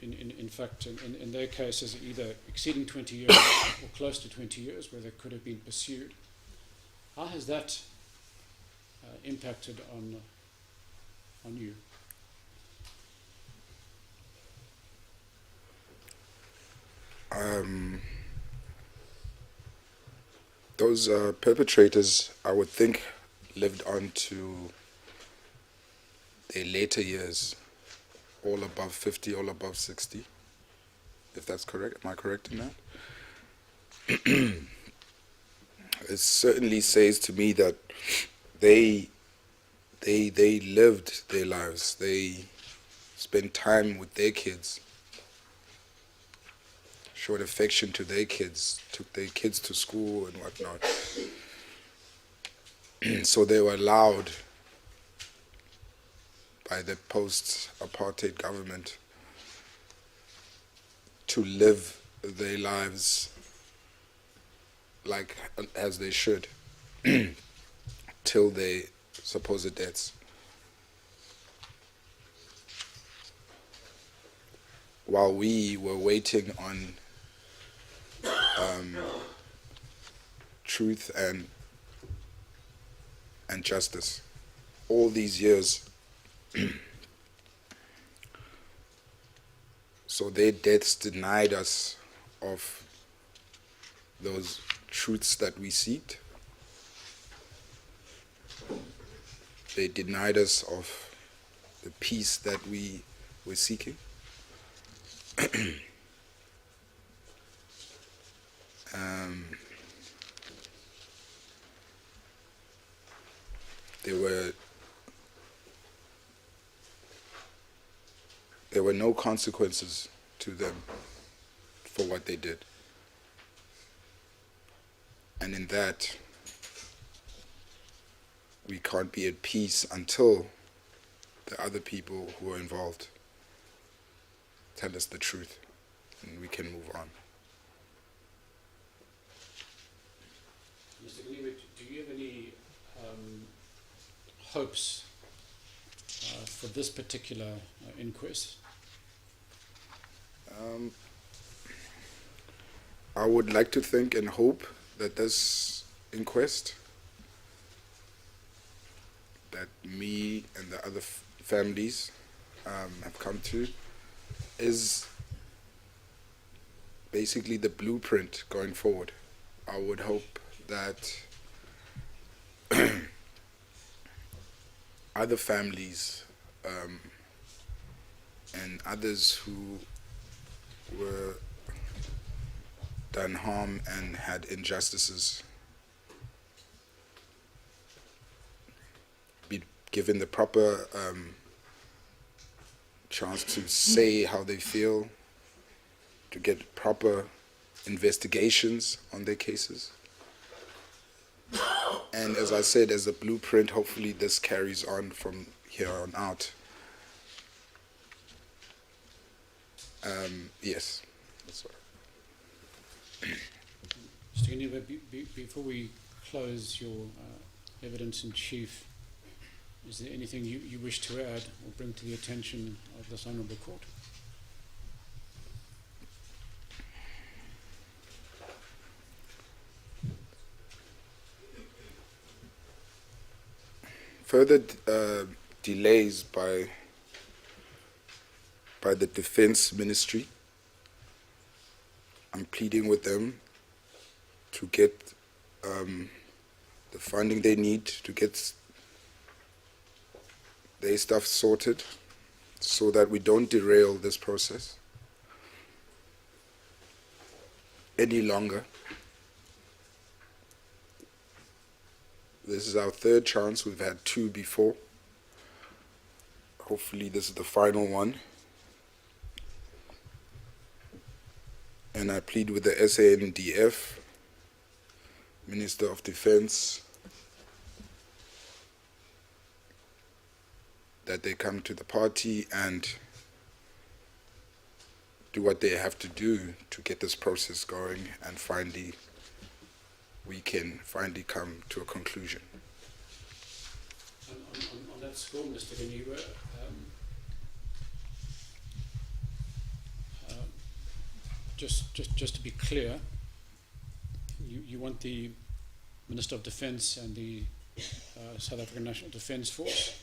In fact, in their cases, either exceeding 20 years or close to 20 years, where they could have been pursued. How has that impacted on you? Those perpetrators, I would think, lived on to their later years, all above 50, all above 60, if that's correct. Am I correct in that? It certainly says to me that they lived their lives. They spent time with their kids, showed affection to their kids, took their kids to school and whatnot. So they were allowed by the post-apartheid government to live their lives like as they should till their supposed deaths. While we were waiting on truth and justice all these years. So their deaths denied us of those truths that we seek. They denied us of the peace that we were seeking. There were no consequences to them for what they did. And in that, we can't be at peace until the other people who are involved tell us the truth, and we can move on. Mr. Gniwe, do you have any hopes for this particular inquest? I would like to think and hope that this inquest, that me and the other families have come to, is basically the blueprint going forward. I would hope that other families and others who were done harm and had injustices be given the proper chance to say how they feel, to get proper investigations on their cases. And as I said, as a blueprint, hopefully this carries on from here on out. Yes, that's right. Mr. Gniwe, before we close your evidence in chief, is there anything you wish to add or bring to the attention of this honourable court? Further delays by the Defense Ministry. I'm pleading with them to get the funding they need to get their stuff sorted so that we don't derail this process any longer. This is our third chance. We've had two before. Hopefully this is the final one. And I plead with the SANDF, Minister of Defense, that they come to the party and do what they have to do to get this process going, and finally we can finally come to a conclusion. On that score, Mr. Geniwa, just to be clear, you want the Minister of Defence and the South African National Defence Force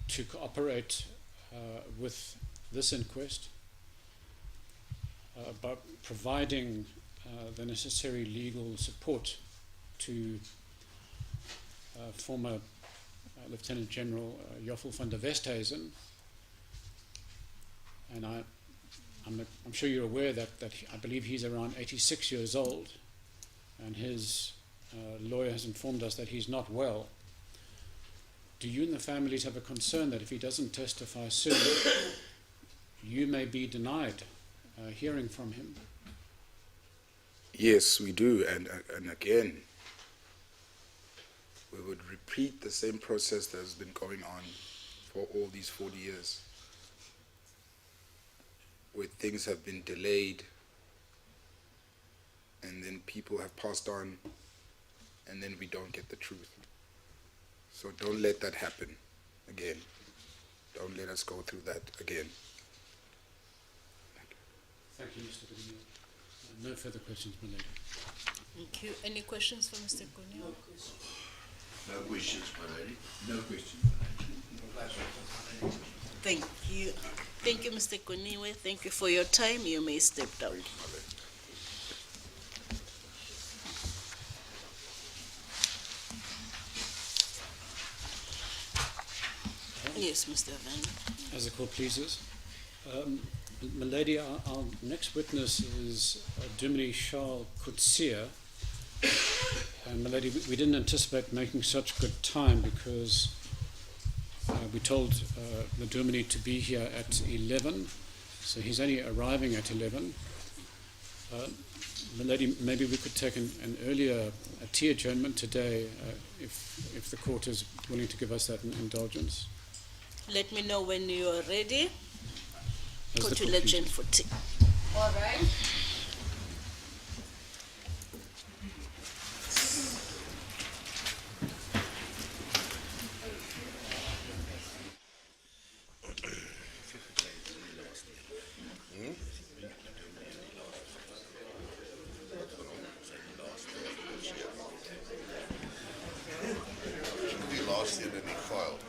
to cooperate with this inquest by providing the necessary legal support to former Lieutenant General Joffel van der Westhuizen. And I'm sure you're aware that I believe he's around 86 years old, and his lawyer has informed us that he's not well. Do you and the families have a concern that if he doesn't testify soon, you may be denied hearing from him? Yes, we do, and again, we would repeat the same process that has been going on for all these 40 years, where things have been delayed, and then people have passed on, and then we don't get the truth. So don't let that happen again. Don't let us go through that again. Thank you, Mr. Guniwa. No further questions, my lady. Thank you. Any questions for Mr. Guniwa? No questions, my lady. No questions, my lady. Thank you. Thank you, Mr. Guniwa. Thank you for your time. You may step down. Yes, Mr. Van. As the court pleases. My lady, our next witness is Dominee Charles Kutsia. And my lady, we didn't anticipate making such good time because we told the Dominee to be here at 11, so he's only arriving at 11. My lady, maybe we could take an earlier tea adjournment today if the court is willing to give us that indulgence. Let me know when you are ready. As Go the to court Legend pleases. for tea. All right. Last year, then he filed.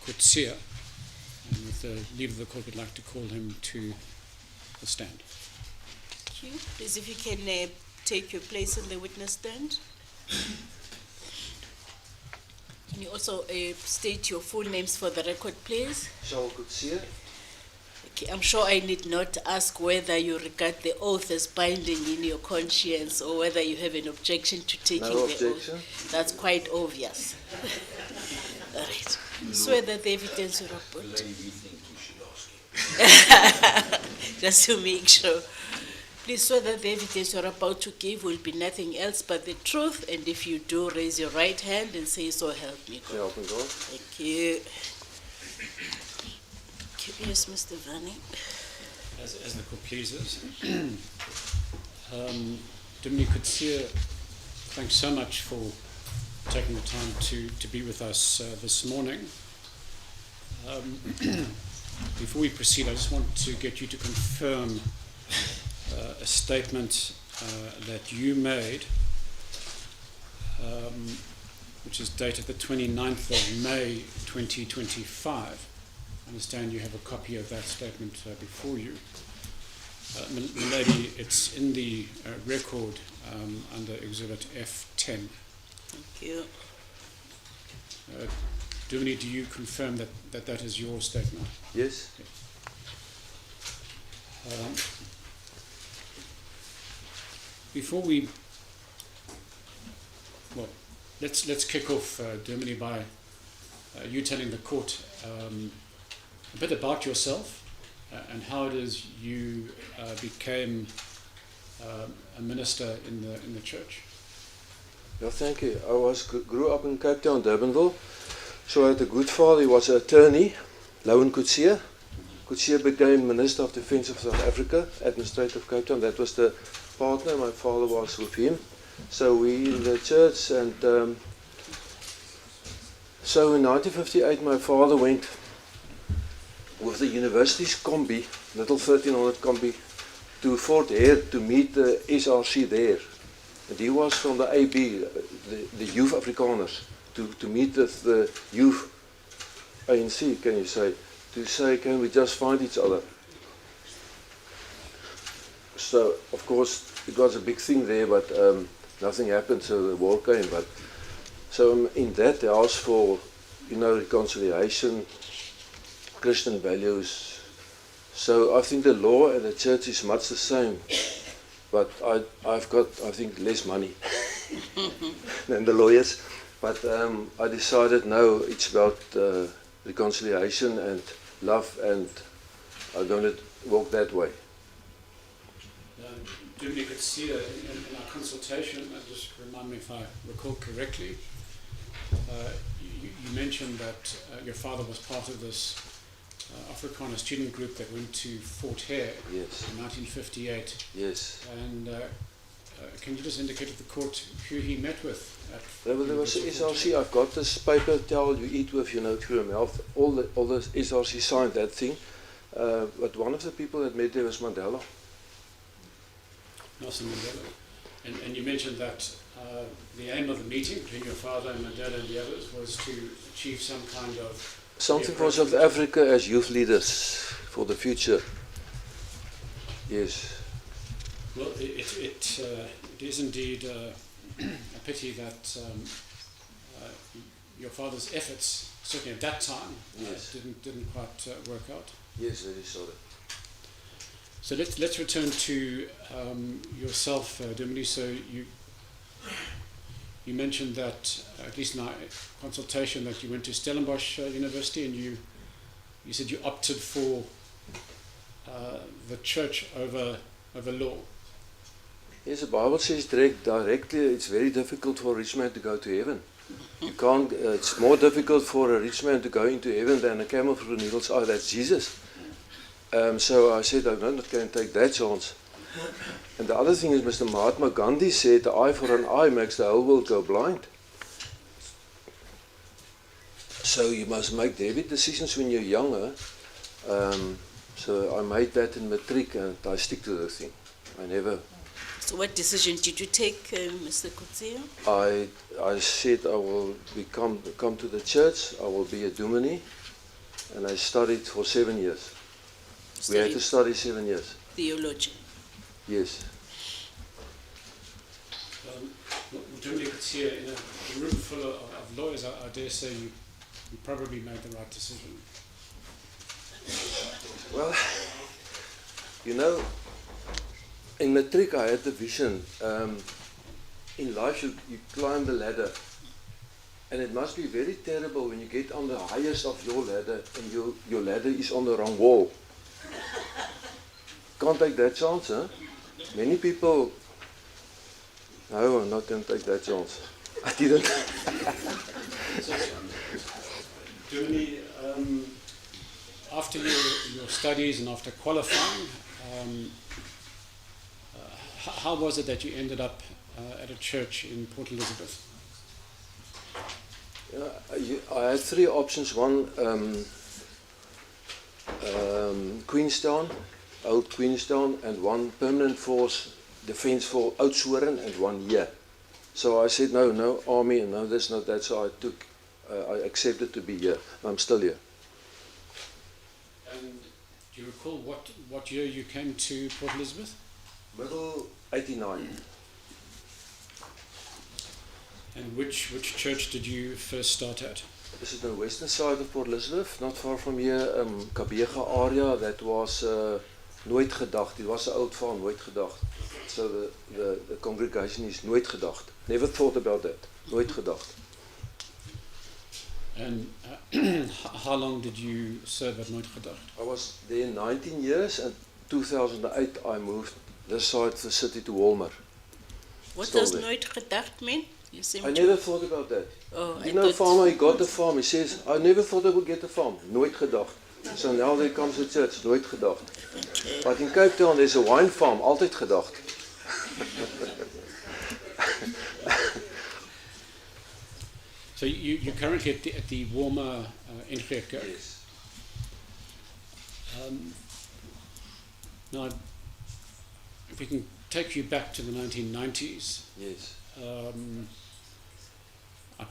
Kutsia. And with the leave of the court, we'd like to call him to the stand. Thank you. Please, if you can take your place on the witness stand. Can you also state your full names for the record, please? Charles Kutsia. Okay, I'm sure I need not ask whether you regard the oath as binding in your conscience or whether you have an objection to taking No the objection. oath. That's quite obvious. All right. Swear that the evidence you report. Lady, we think you should ask him. Just to make sure. Please swear that the evidence you're about to give will be nothing else but the truth, and if you do, raise your right hand and say, so help me God. So help me God. Thank you. Yes, Mr. Vanning. As the court pleases. Dominic Kutsia, thanks so much for taking the time to be with us this morning. Before we proceed, I just want to get you to confirm a statement that you made, which is dated the 29th of May 2025. I understand you have a copy of that statement before you. Milady, it's in the record under Exhibit F10. Thank you. Dominic, do you confirm that is your statement? Yes. Before we, well, let's kick off, Dominic, by you telling the court a bit about yourself and how it is you became a minister in the church. Yeah, thank you. Grew up in Cape Town, Durbanville. So I had a good father. He was an attorney, Lauwen Kutsia. Kutsia became Minister of Defence of South Africa, Administrator of Cape Town. That was the partner. My father was with him. So we in the church, and so in 1958 my father went with the university's combi, little 1300 combi, to Fort Hare to meet the SRC there. And he was from the AB, the Youth Afrikaners, to meet with the youth ANC, can you say, to say, can we just find each other? So, of course, it was a big thing there, but nothing happened, so the war came. But so in that, they asked for, reconciliation, Christian values. So I think the law and the church is much the same, but I've got, I think, less money than the lawyers. But I decided, no, it's about reconciliation and love, and I'm going to walk that way. Dominic Kutsia, in our consultation, just remind me if I recall correctly, you mentioned that your father was part of this Afrikaner student group that went to Fort Hare Yes. in 1958. Yes. And can you just indicate to the court who he met with? There was SRC. I've got this paper, towel you eat with, through your mouth. All the SRC signed that thing. But one of the people that met there was Mandela. Nelson Mandela. And you mentioned that the aim of the meeting between your father and Mandela and the others was to achieve some kind of... Something for South Africa as youth leaders for the future. Yes. Well, it is indeed a pity that your father's efforts, certainly at that time, Yes. didn't quite work out. Yes, very sorry. So let's return to yourself, Dominic. So you mentioned that, at least in our consultation, that you went to Stellenbosch University, and you said you opted for the church over law. Yes, the Bible says directly it's very difficult for a rich man to go to heaven. You can't. It's more difficult for a rich man to go into heaven than a camel through a needle's eye. That's Jesus. So I said, I'm not going to take that chance. And the other thing is, Mr. Mahatma Gandhi said, the eye for an eye makes the whole world go blind. So you must make David decisions when you're younger. So I made that in matric, and I stick to the thing. I never... So what decision did you take, Mr. Kutsia? I said I will come to the church, I will be a dominee, and I studied for 7 years. We had to study 7 years. theology. Yes. Jimmy could see in a room full of lawyers, I dare say you probably made the right decision. Well, you know, in matric I had the vision. In life you climb the ladder, and it must be very terrible when you get on the highest of your ladder and your ladder is on the wrong wall. Can't take that chance, huh? Many people, no, I'm not going to take that chance. I didn't. Germany, after your studies and after qualifying, how was it that you ended up at a church in Port Elizabeth? I had three options. One, Queenstown, old Queenstown, and one permanent force defence for Oudtshoorn, and one here. So I said no army, and no this, not that. So I accepted to be here. I'm still here. And do you recall what year you came to Port Elizabeth? Middle 89. And which church did you first start at? This is the western side of Port Elizabeth, not far from here, Kabega area. That was Nooit Gedacht. It was an old farm, Nooit Gedacht. So the congregation is Nooit Gedacht. Never thought about that. Nooit Gedacht. And how long did you serve at Nooit Gedacht? I was there 19 years, and 2008 I moved this side of the city to Walmer. What Still does there. Nooit Gedacht mean? You seem I to- never thought about that. Oh, I You know, thought- farmer, he got the farm. He says, I never thought I would get a farm. Nooit Gedacht. So now there comes the church, Nooit Gedacht. But in Cape Town there's a wine farm, Altyd Gedacht. So you're currently at the Walmer Inquest. Yes. Now, if we can take you back to the 1990s, Yes.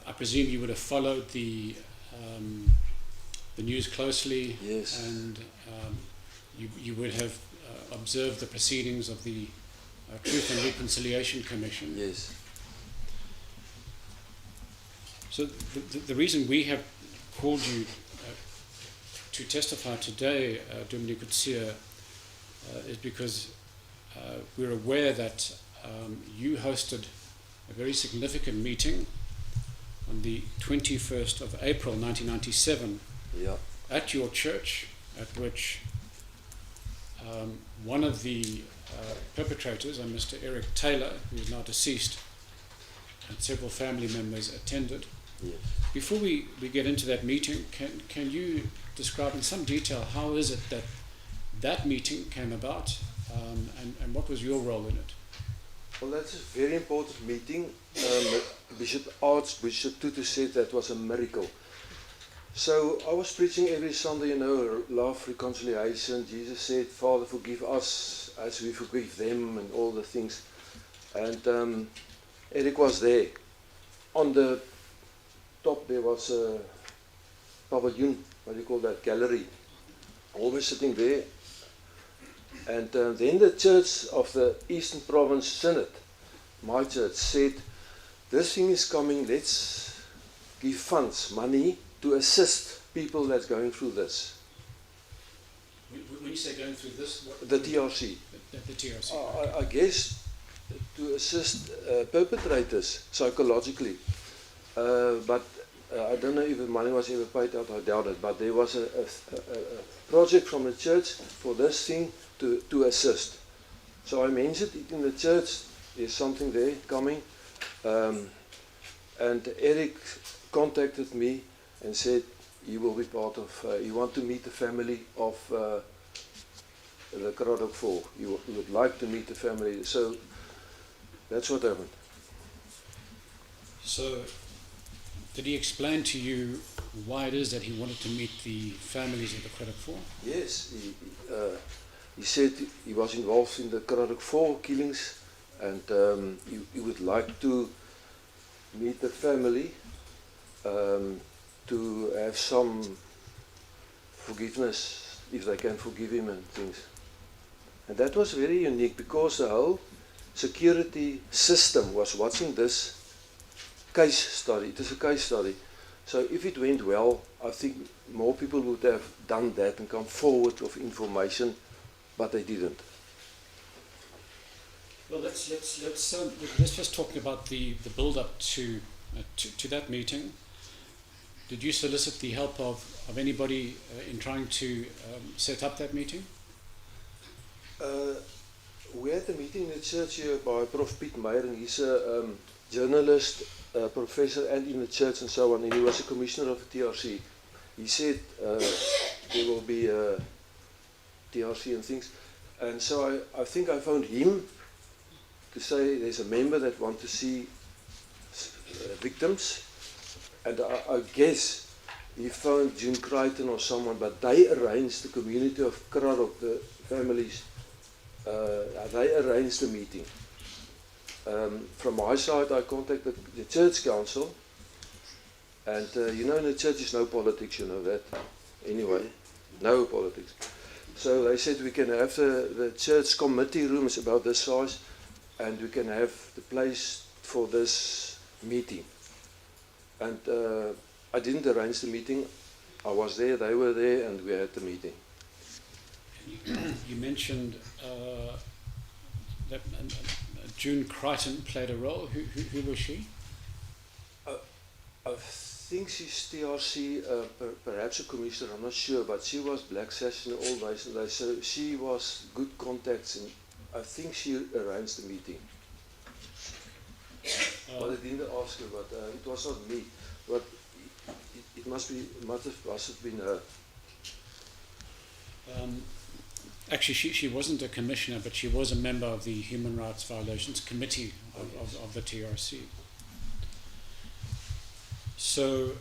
I presume you would have followed the news closely, Yes. and you would have observed the proceedings of the Truth and Reconciliation Commission. Yes. So the reason we have called you to testify today, Dominic Kutsia, is because we're aware that you hosted a very significant meeting on the 21st of April 1997 Yeah. at your church, at which one of the perpetrators, Mr. Eric Taylor, who is now deceased, and several family members attended. Yes. Before we get into that meeting, can you describe in some detail how is it that meeting came about, and what was your role in it? Well, that's a very important meeting. Archbishop Tutu said that was a miracle. So I was preaching every Sunday, you know, love, reconciliation. Jesus said, Father, forgive us as we forgive them, and all the things. And Eric was there. On the top there was a pavilion, what do you call that, gallery. Always sitting there. And then the church of the Eastern Province Synod, my church, said, this thing is coming, let's give funds, money, to assist people that's going through this. When you say going through this, The TRC. The TRC. I guess to assist perpetrators psychologically. But I don't know if the money was ever paid out, I doubt it. But there was a project from the church for this thing to assist. So I mentioned it in the church, there's something there coming. And Eric contacted me and said he will be part of, he want to meet the family of the Cradock 4. He would like to meet the family. So that's what happened. So did he explain to you why it is that he wanted to meet the families of the Cradock 4? Yes, he said he was involved in the Cradock 4 killings, and he would like to meet the family to have some forgiveness, if they can forgive him and things. And that was very unique because the whole security system was watching this case study. It is a case study. So if it went well, I think more people would have done that and come forward with information, but they didn't. Well, let's just talk about the build-up to that meeting. Did you solicit the help of anybody in trying to set up that meeting? We had a meeting in the church here by Prof. Piet Meyer, and he's a journalist, professor, and in the church and so on, and he was a commissioner of the TRC. He said there will be TRC and things, and so I think I phoned him to say there's a member that wants to see victims, and I guess he phoned June Crichton or someone, but they arranged, the community of Cradock, the families, they arranged the meeting. From my side, I contacted the church council, and you know, in the church is no politics, you know that. Anyway, no politics. So they said we can have the church committee room is about this size, and we can have the place for this meeting. And I didn't arrange the meeting. I was there, they were there, and we had the meeting. You mentioned that June Crichton played a role. Who was she? I think she's TRC, perhaps a commissioner, I'm not sure, but she was Black Sash in the old days, and so she was good contacts, and I think she arranged the meeting. But I didn't ask her, but it was not me. But it must have been her. Actually, she wasn't a commissioner, but she was a member of the Human Rights Violations Committee of the TRC. So,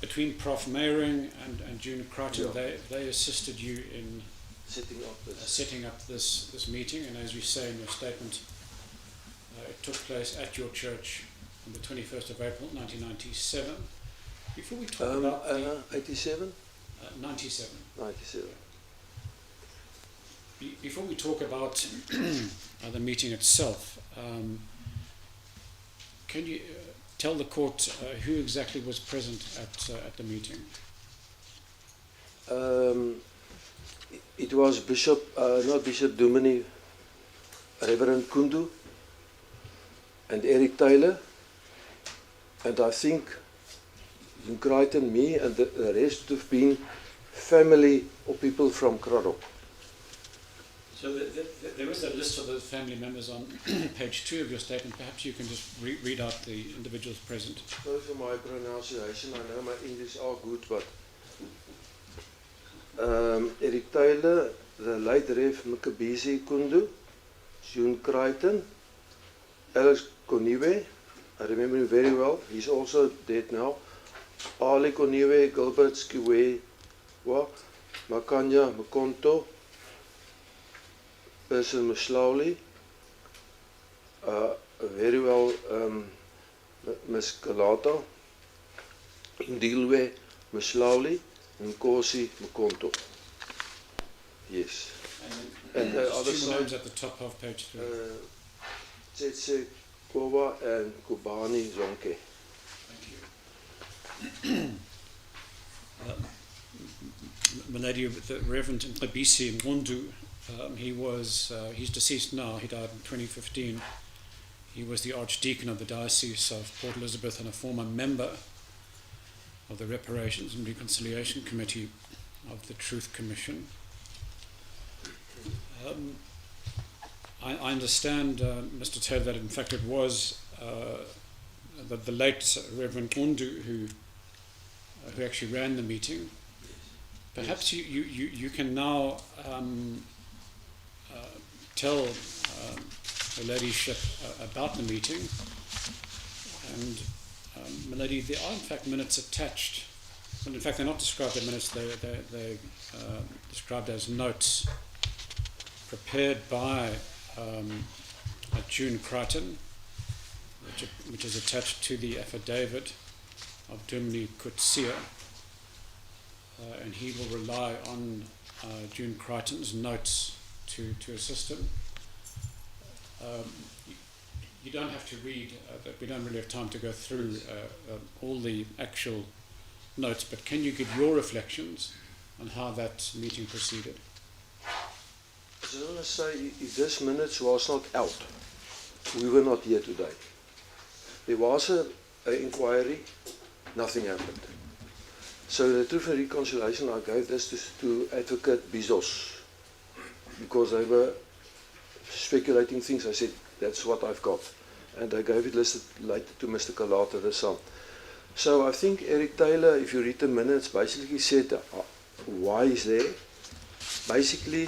between Prof. Meyering and June Crichton, they assisted you in setting up this meeting, and as you say in your statement, it took place at your church on the 21st of April 1997. Before we talk about 87? 97. 97. Before we talk about the meeting itself, can you tell the court who exactly was present at the meeting? It was not Bishop Dumini, Reverend Kundu, and Eric Taylor, and I think June Crichton, me, and the rest would have been family or people from Cradock. So there is a list of those family members on page 2 of your statement. Perhaps you can just read out the individuals present. Sorry for my pronunciation. I know my English are good, but Eric Taylor, the late Rev Mkabisi Kundu, June Crichton, Alex Koniwe, I remember him very well. He's also dead now. Ali Koniwe, Gilbert Skiwe, Makanya Mkonto, Person Mslowly, very well Ms. Kalata, Ndilwe Mslowly, and Nkosi Mkonto. Yes. And the other names at the top of page 3. Tsetse Kowa and Kubani Zonke. Thank you. Milady, the Reverend Mkabisi Mkundu, he's deceased now. He died in 2015. He was the Archdeacon of the Diocese of Port Elizabeth and a former member of the Reparations and Reconciliation Committee of the Truth Commission. I understand, Mr. Taylor, that in fact it was the late Reverend Kundu who actually ran the meeting. Perhaps you can now tell the ladyship about the meeting. And Milady, there are in fact minutes attached. And in fact, they're not described as minutes, they're described as notes prepared by June Crichton, which is attached to the affidavit of Dumni Kutsia. and he will rely on June Crichton's notes to assist him. You don't have to read, we don't really have time to go through all the actual notes, but can you give your reflections on how that meeting proceeded? I just want to say, if this minutes was not out, we were not here today. There was an inquiry, nothing happened. So the Truth and Reconciliation, I gave this to Advocate Bezos, because they were speculating things. I said, that's what I've got. And I gave it listed later to Mr. Kalata, the son. So I think Eric Taylor, if you read the minutes, basically said why he's there. Basically,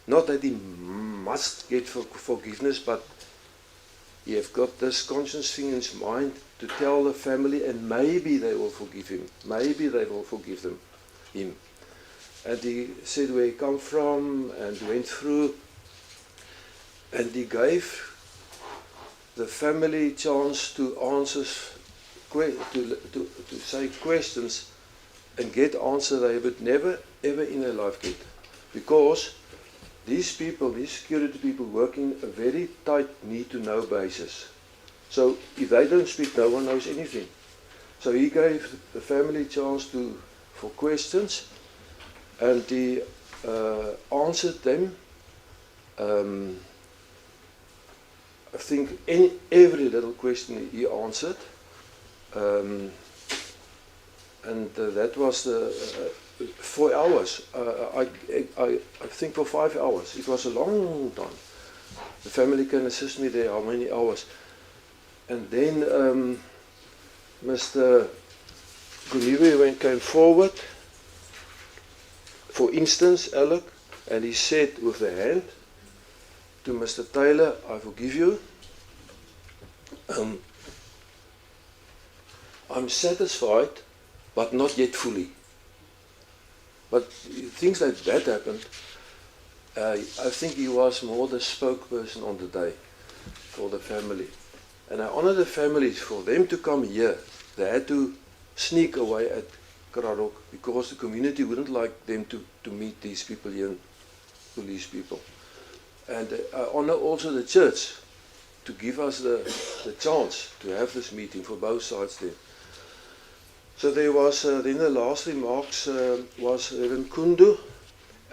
not that he must get forgiveness, but he have got this conscience thing in his mind to tell the family, and maybe they will forgive him. Maybe they will forgive him. And he said where he come from and went through, and he gave the family chance to answer, to say questions and get answers they would never ever in their life get, because these people, these security people, work in a very tight need-to-know basis. So if they don't speak, no one knows anything. So he gave the family chance for questions, and he answered them. I think every little question he answered, and that was 4 hours. I think for 5 hours. It was a long time. The family can assist me there, how many hours. And then Mr. Guniwe came forward, for instance, Alec, and he said with the hand to Mr. Taylor, I forgive you. I'm satisfied, but not yet fully. But things like that happened. I think he was more the spokesperson on the day for the family. And I honor the families. For them to come here, they had to sneak away at Cradock because the community wouldn't like them to meet these people here, police people. And I honor also the church to give us the chance to have this meeting for both sides there. So there was, then the last remarks was Reverend Kundu,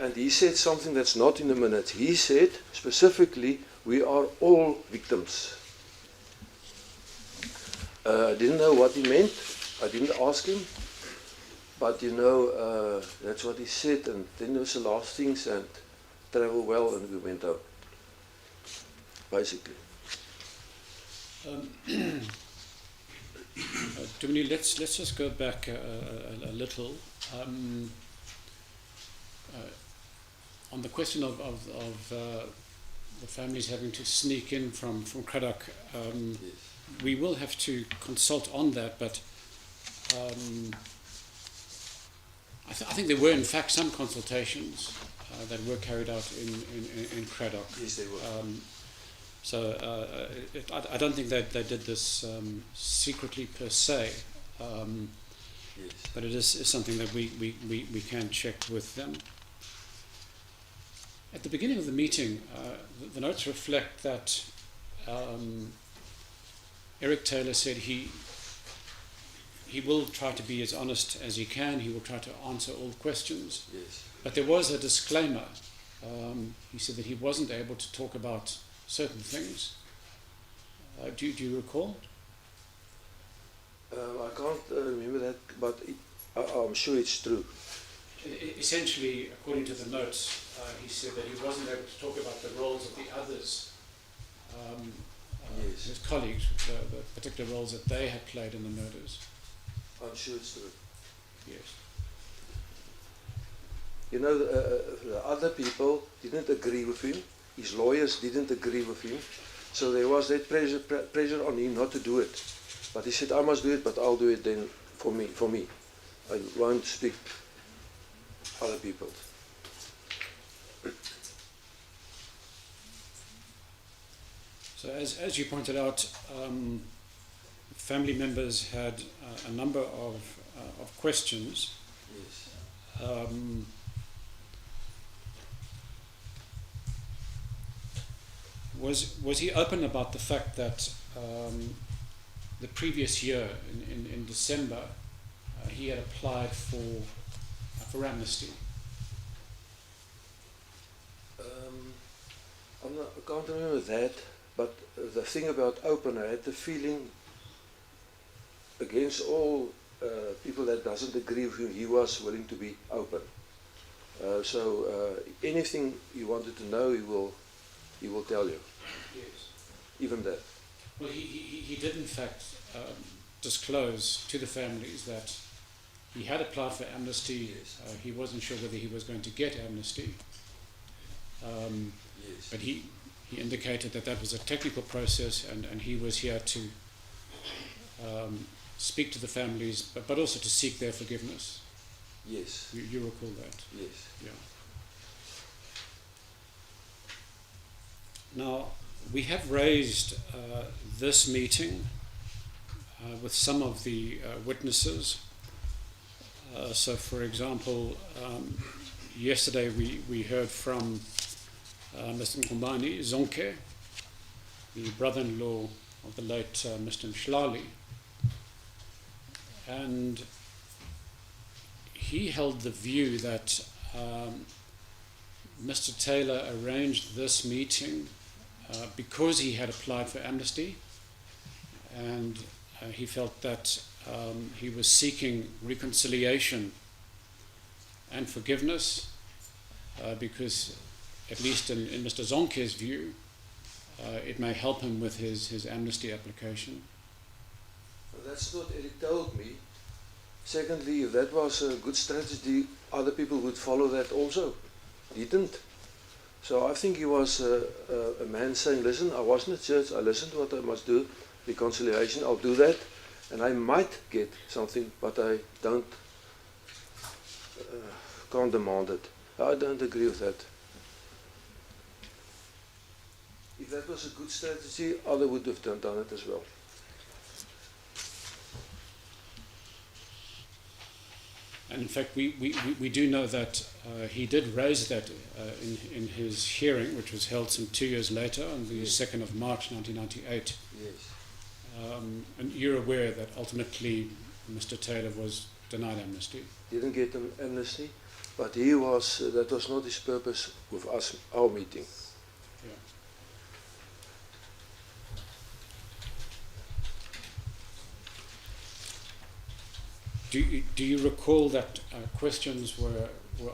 and he said something that's not in the minutes. He said specifically, we are all victims. I didn't know what he meant. I didn't ask him. But you know, that's what he said, and then there was the last things, and travel well, and we went out. Basically. Dominique, let's just go back a little. On the question of the families having to sneak in from Cradock, Yes. we will have to consult on that, but I think there were in fact some consultations that were carried out in Cradock. Yes, they were. I don't think that they did this secretly per se, Yes. but it is something that we can check with them. At the beginning of the meeting, the notes reflect that Eric Taylor said he will try to be as honest as he can. He will try to answer all questions. Yes. But there was a disclaimer. He said that he wasn't able to talk about certain things. Do you recall? I can't remember that, but I'm sure it's true. Essentially, according to the notes, he said that he wasn't able to talk about the roles of the others, Yes. his colleagues, the particular roles that they had played in the murders. I'm sure it's true. Yes. You know, the other people didn't agree with him. His lawyers didn't agree with him. So there was that pressure on him not to do it. But he said, I must do it, but I'll do it then for me. I won't speak other people. So as you pointed out, family members had a number of questions. Yes. was he open about the fact that the previous year, in December, he had applied for amnesty? I can't remember that, but the thing about open, I had the feeling against all people that doesn't agree with him, he was willing to be open. So anything you wanted to know, he will tell you. Yes. Even that. Well, he did in fact disclose to the families that he had applied for amnesty. Yes. He wasn't sure whether he was going to get amnesty. Yes. But he indicated that that was a technical process, and he was here to speak to the families, but also to seek their forgiveness. Yes. You recall that? Yes. Yeah. Now, we have raised this meeting with some of the witnesses. So, for example, yesterday we heard from Mr. Nkumbani Zonke, the brother-in-law of the late Mr. Mshlali, and he held the view that Mr. Taylor arranged this meeting because he had applied for amnesty, and he felt that he was seeking reconciliation and forgiveness because, at least in Mr. Zonke's view, it may help him with his amnesty application. Well, that's what Eric told me. Secondly, if that was a good strategy, other people would follow that also. He didn't. So I think he was a man saying, listen, I was in the church, I listened to what I must do, reconciliation, I'll do that, and I might get something, but I can't demand it. I don't agree with that. If that was a good strategy, others would have done it as well. And in fact, we do know that he did raise that in his hearing, which was held some 2 years later, on the 2nd of March 1998. Yes. And you're aware that ultimately Mr. Taylor was denied amnesty. Didn't get an amnesty, but he was. That was not his purpose with us, our meeting. Yeah. Do you recall that questions were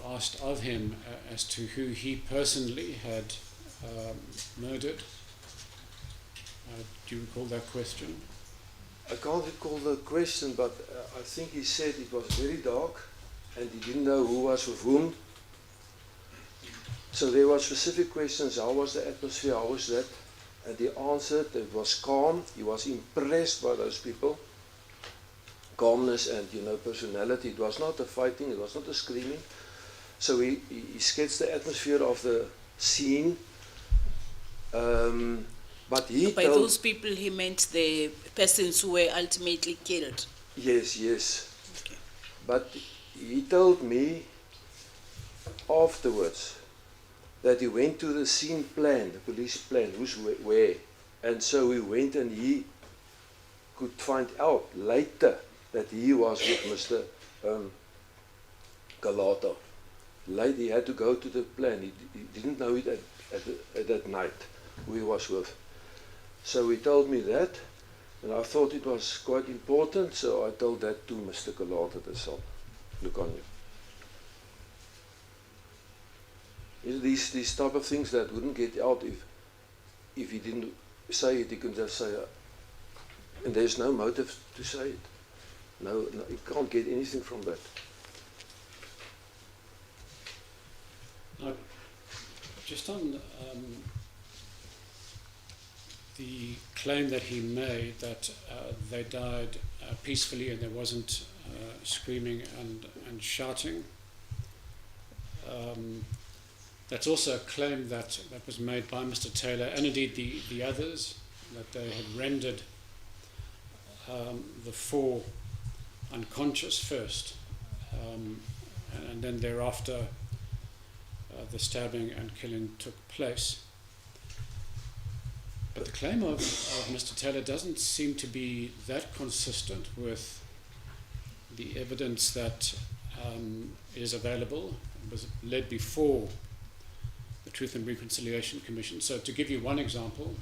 asked of him as to who he personally had murdered? Do you recall that question? I can't recall the question, but I think he said it was very dark and he didn't know who was with whom. So there were specific questions, how was the atmosphere, how was that? And he answered, it was calm, he was impressed by those people. Calmness and, personality. It was not a fighting, it was not a screaming. So he sketched the atmosphere of the scene. But he By those people, he meant the persons who were ultimately killed. Yes, yes. Okay. But he told me afterwards that he went to the scene plan, the police plan, who's where. And so he went and he could find out later that he was with Mr. Galata. Later he had to go to the plan. He didn't know it at that night who he was with. So he told me that, and I thought it was quite important, so I told that to Mr. Galata, the son. Look on you. These type of things that wouldn't get out if he didn't say it, he could just say, and there's no motive to say it. No, you can't get anything from that. Now, just on the claim that he made that they died peacefully and there wasn't screaming and shouting, that's also a claim that was made by Mr. Taylor and indeed the others, that they had rendered the four unconscious first, and then thereafter the stabbing and killing took place. But the claim of Mr. Taylor doesn't seem to be that consistent with the evidence that is available. It was led before the Truth and Reconciliation Commission. So to give you one example,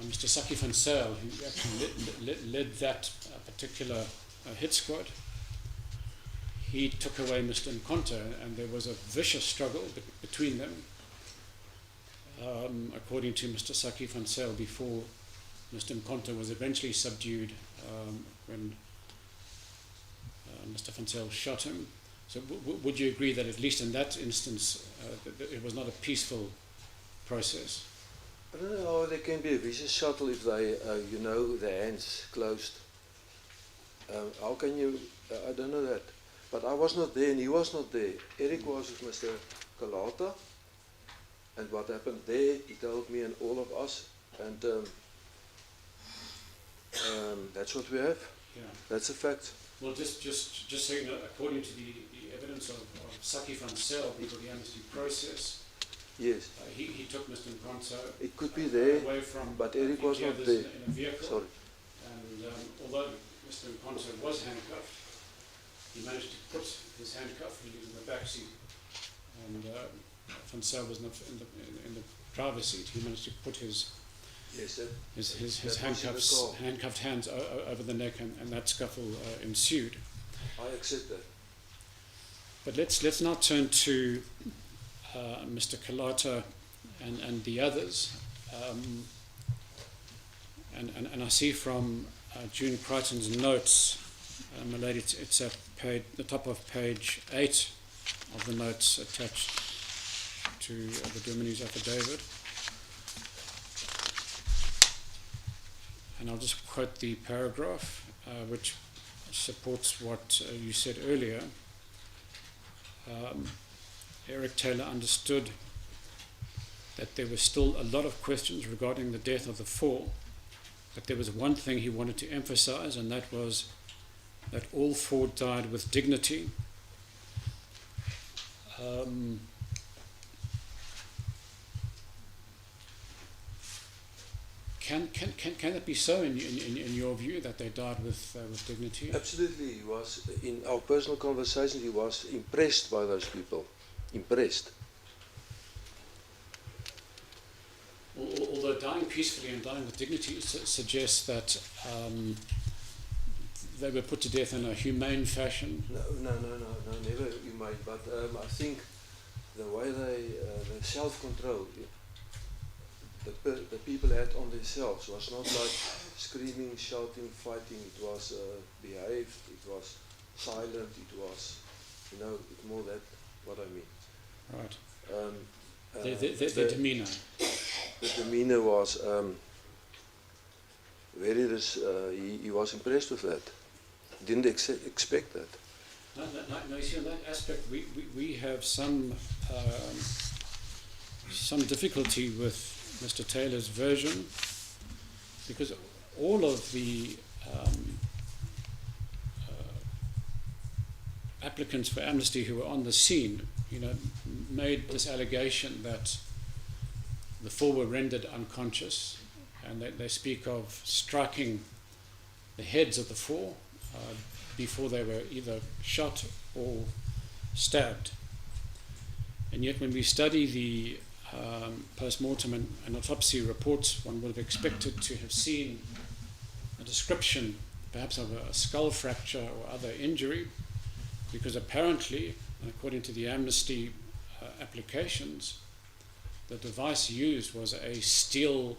Mr. Saki van Zyl, who actually led that particular hit squad, he took away Mr. Nkonto, and there was a vicious struggle between them, according to Mr. Saki van Zyl, before Mr. Nkonto was eventually subdued when Mr. van Zyl shot him. So would you agree that at least in that instance that it was not a peaceful process? I don't know how there can be a vicious shuttle if they, the hands closed. How can you, I don't know that. But I was not there and he was not there. Eric was with Mr. Kalata, and what happened there, he told me and all of us, and that's what we have. Yeah. That's a fact. Well, just so you know, according to the evidence of Saki van Zyl before the amnesty process, yes, he took Mr. Nkonto it could be there, away from but Eric was not others there. in a vehicle. Sorry. And although Mr. Nkonto was handcuffed, he managed to put his handcuff in the back seat, and van Zyl was in the driver's seat. He managed to put his handcuffed hands over the neck, and that scuffle ensued. I accept that. But let's now turn to Mr. Kalata and the others. And I see from June Crichton's notes, my lady, it's at the top of page 8 of the notes attached to the Dominie's affidavit. And I'll just quote the paragraph which supports what you said earlier. Eric Taylor understood that there were still a lot of questions regarding the death of the four, but there was one thing he wanted to emphasize, and that was that all four died with dignity. Can it be so in your view that they died with dignity? Absolutely, he was. In our personal conversation, he was impressed by those people. Impressed. Although dying peacefully and dying with dignity suggests that they were put to death in a humane fashion. No, never humane. But I think the way the self-control the people had on themselves was not like screaming, shouting, fighting. It was behaved, it was silent, it was, more that what I mean. Right. The demeanor. The demeanor was he was impressed with that. Didn't expect that. No, you see, on that aspect, we have some difficulty with Mr. Taylor's version, because all of the applicants for amnesty who were on the scene, made this allegation that the four were rendered unconscious, and they speak of striking the heads of the four before they were either shot or stabbed. And yet when we study the post-mortem and autopsy reports, one would have expected to have seen a description perhaps of a skull fracture or other injury, because apparently, according to the amnesty applications, the device used was a steel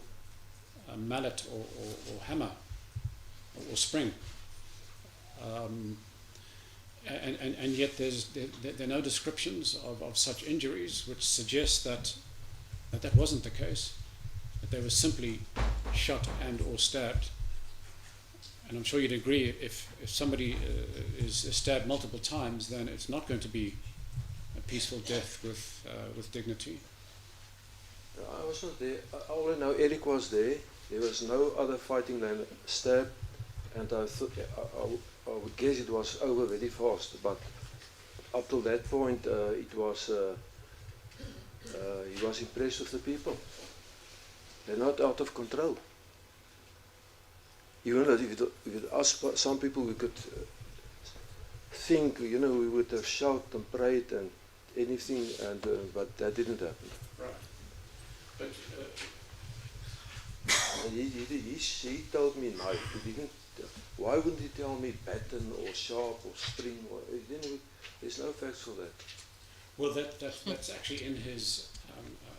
mallet or hammer or spring. And yet there are no descriptions of such injuries, which suggest that wasn't the case, that they were simply shot and or stabbed. And I'm sure you'd agree, if somebody is stabbed multiple times, then it's not going to be a peaceful death with dignity. I was not there. All I know, Eric was there. There was no other fighting than stab, and I would guess it was over very fast, but up till that point it was he was impressed with the people. They're not out of control. Even though if you ask some people, we could think, we would have shouted and prayed and anything, and but that didn't happen. Right. But And he told me no. He didn't. Why wouldn't he tell me batten or sharp or spring? Or there's no facts for that. well, that's actually in his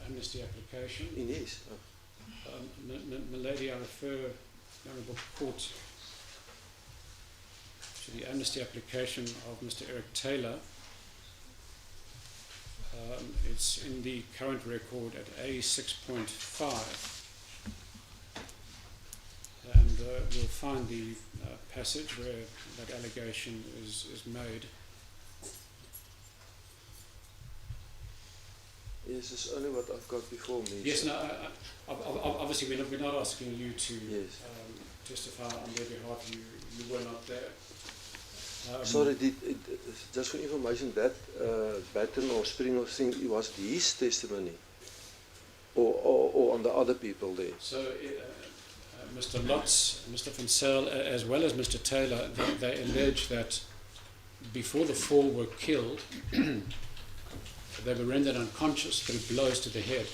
amnesty application. In his. Milady, I refer Honourable Court to the amnesty application of Mr. Eric Taylor. It's in the current record at A6.5. And we'll find the passage where that allegation is made. Yes, it's only what I've got before me. Yes, so. no, obviously we're not asking you to Yes. testify on their behalf. You were not there. Sorry, just for information, that batten or spring or thing, it was his testimony, or on the other people there. So Mr. Lotz, Mr. Van Zyl, as well as Mr. Taylor, they allege that before the four were killed, they were rendered unconscious through blows to the head.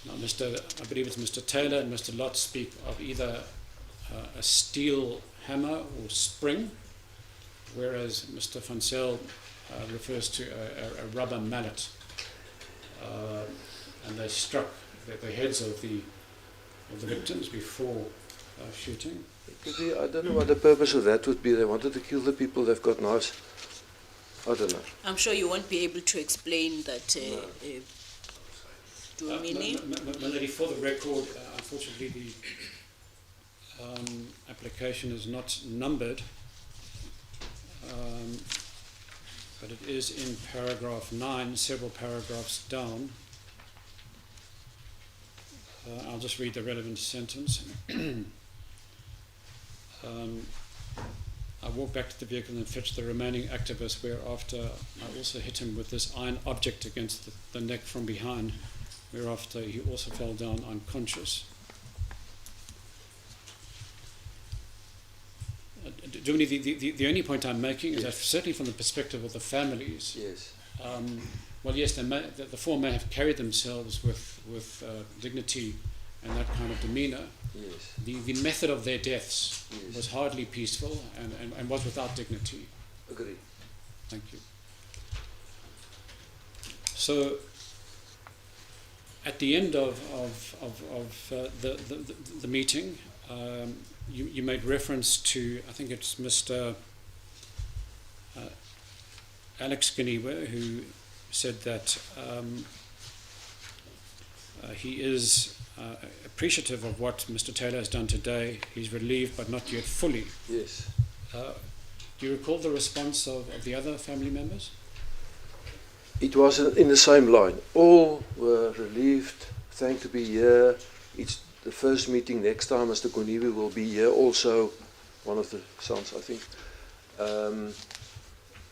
Now, I believe it's Mr. Taylor and Mr. Lotz speak of either a steel hammer or spring, whereas Mr. Van Zyl refers to a rubber mallet. And they struck the heads of the victims before shooting. I don't know what the purpose of that would be. They wanted to kill the people. They've got knives. I don't know. I'm sure you won't be able to explain that to a meaning. Milady, for the record, unfortunately the application is not numbered, but it is in paragraph 9, several paragraphs down. I'll just read the relevant sentence. I walked back to the vehicle and fetched the remaining activist, whereafter I also hit him with this iron object against the neck from behind, whereafter he also fell down unconscious. Domini, the only point I'm making is that certainly from the perspective of the families, Yes. well, yes, the four may have carried themselves with dignity and that kind of demeanour. Yes. The method of their deaths Yes. was hardly peaceful and was without dignity. Agree. Thank you. So, at the end of the meeting, you made reference to, I think it's Mr. Alex Giniwe, who said that he is appreciative of what Mr. Taylor has done today. He's relieved, but not yet fully. Yes. Do you recall the response of the other family members? It was in the same line. All were relieved, thanked to be here. It's the first meeting. Next time Mr. Goniwe will be here also, one of the sons, I think.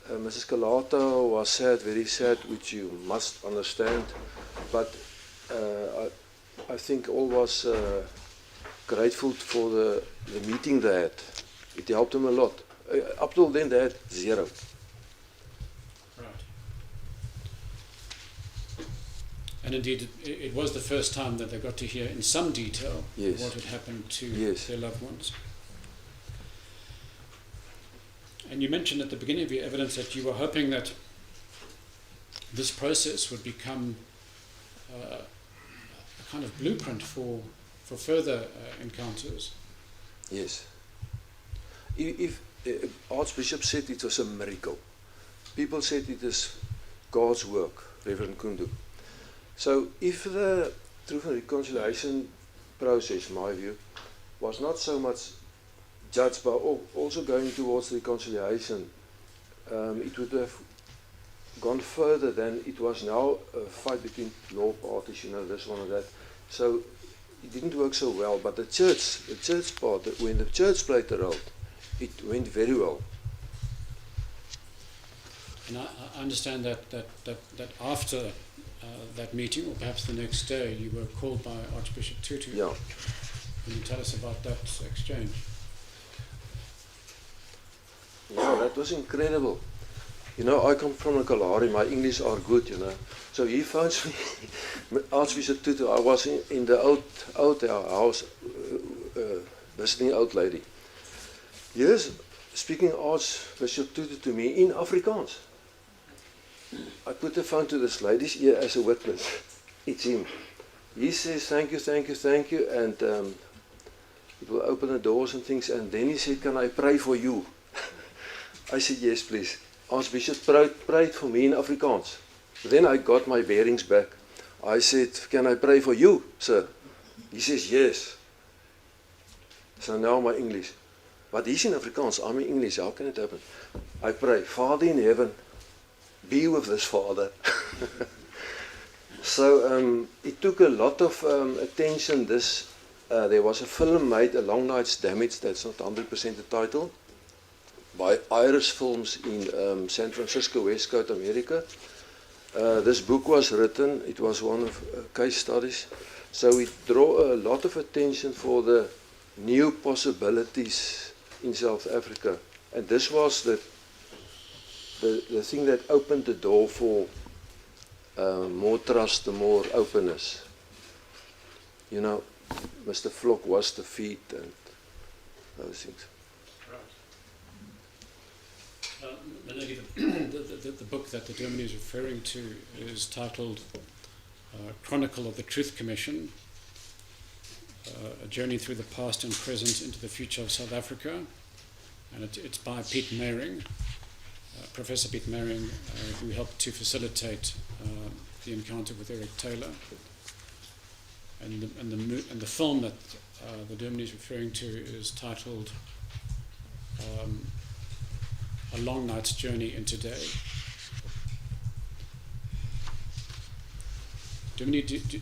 Mrs. Kalata was sad, very sad, which you must understand. But I think all was grateful for the meeting they had. It helped them a lot. Up till then they had zero. Right. And indeed, it was the first time that they got to hear in some detail Yes. what had happened to Yes. their loved ones. And you mentioned at the beginning of your evidence that you were hoping that this process would become a kind of blueprint for further encounters. Yes. If Archbishop said it was a miracle, people said it is God's work, Reverend Kundu. So if the Truth and Reconciliation process, in my view, was not so much judged but also going towards reconciliation, it would have gone further than it was now, a fight between law parties, this one and that. So it didn't work so well. But the church part, when the church played a role, it went very well. And I understand that after that meeting, or perhaps the next day, you were called by Archbishop Tutu. Yeah. Can you tell us about that exchange? Yeah, that was incredible. You know, I come from a Kalahari, my English are good, you know. So he phones me, Archbishop Tutu, I was in the old house, visiting old lady. Yes, speaking Archbishop Tutu to me in Afrikaans. I put the phone to this lady's ear as a witness. It's him. He says, thank you, and it will open the doors and things. And then he said, can I pray for you? I said, yes, please. Archbishop prayed for me in Afrikaans. Then I got my bearings back. I said, can I pray for you, sir? He says, yes. So now my English. But he's in Afrikaans, I'm in English. How can it happen? I pray, Father in heaven, be with this father. So it took a lot of attention. There was a film made, A Long Night's Damage, that's not 100% the title, by Iris Films in San Francisco, West Coast, America. This book was written, it was one of case studies. So it drew a lot of attention for the new possibilities in South Africa. And this was the thing that opened the door for more trust and more openness. You know, Mr. Vlok washed the feet and those things. Melody, the book that the Germany is referring to is titled Chronicle of the Truth Commission, A Journey Through the Past and Present into the Future of South Africa. And it's by Pete Mehring, Professor Pete Mehring, who helped to facilitate the encounter with Eric Taylor. And the film that the Germany is referring to is titled A Long Night's Journey into Day. Germany, do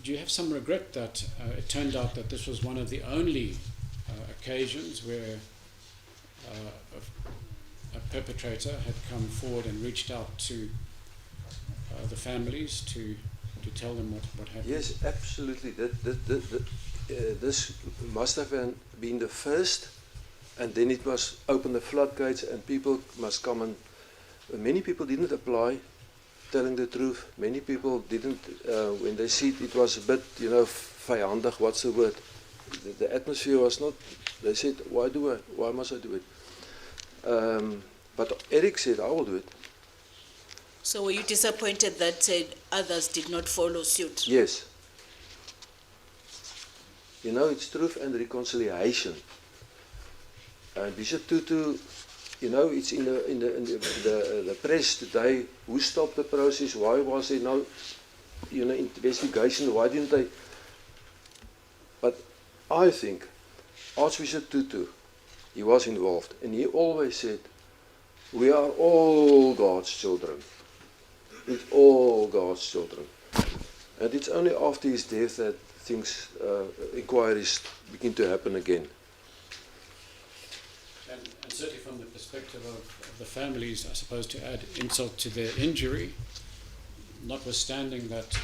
you have some regret that it turned out that this was one of the only occasions where a perpetrator had come forward and reached out to the families to tell them what happened? Yes, absolutely. This must have been the first, and then it must open the floodgates and people must come and many people didn't apply, telling the truth. Many people didn't, when they see it was a bit, vijandig, what's the word? The atmosphere was not, they said, why must I do it? But Eric said, I will do it. So were you disappointed that others did not follow suit? Yes. It's truth and reconciliation. And Bishop Tutu, it's in the press today. Who stopped the process? Why was there no, investigation? Why didn't they? But I think Archbishop Tutu, he was involved, and he always said, "We are all God's children. It's all God's children." And it's only after his death that things, inquiries begin to happen again. And certainly from the perspective of the families, I suppose, to add insult to their injury, notwithstanding that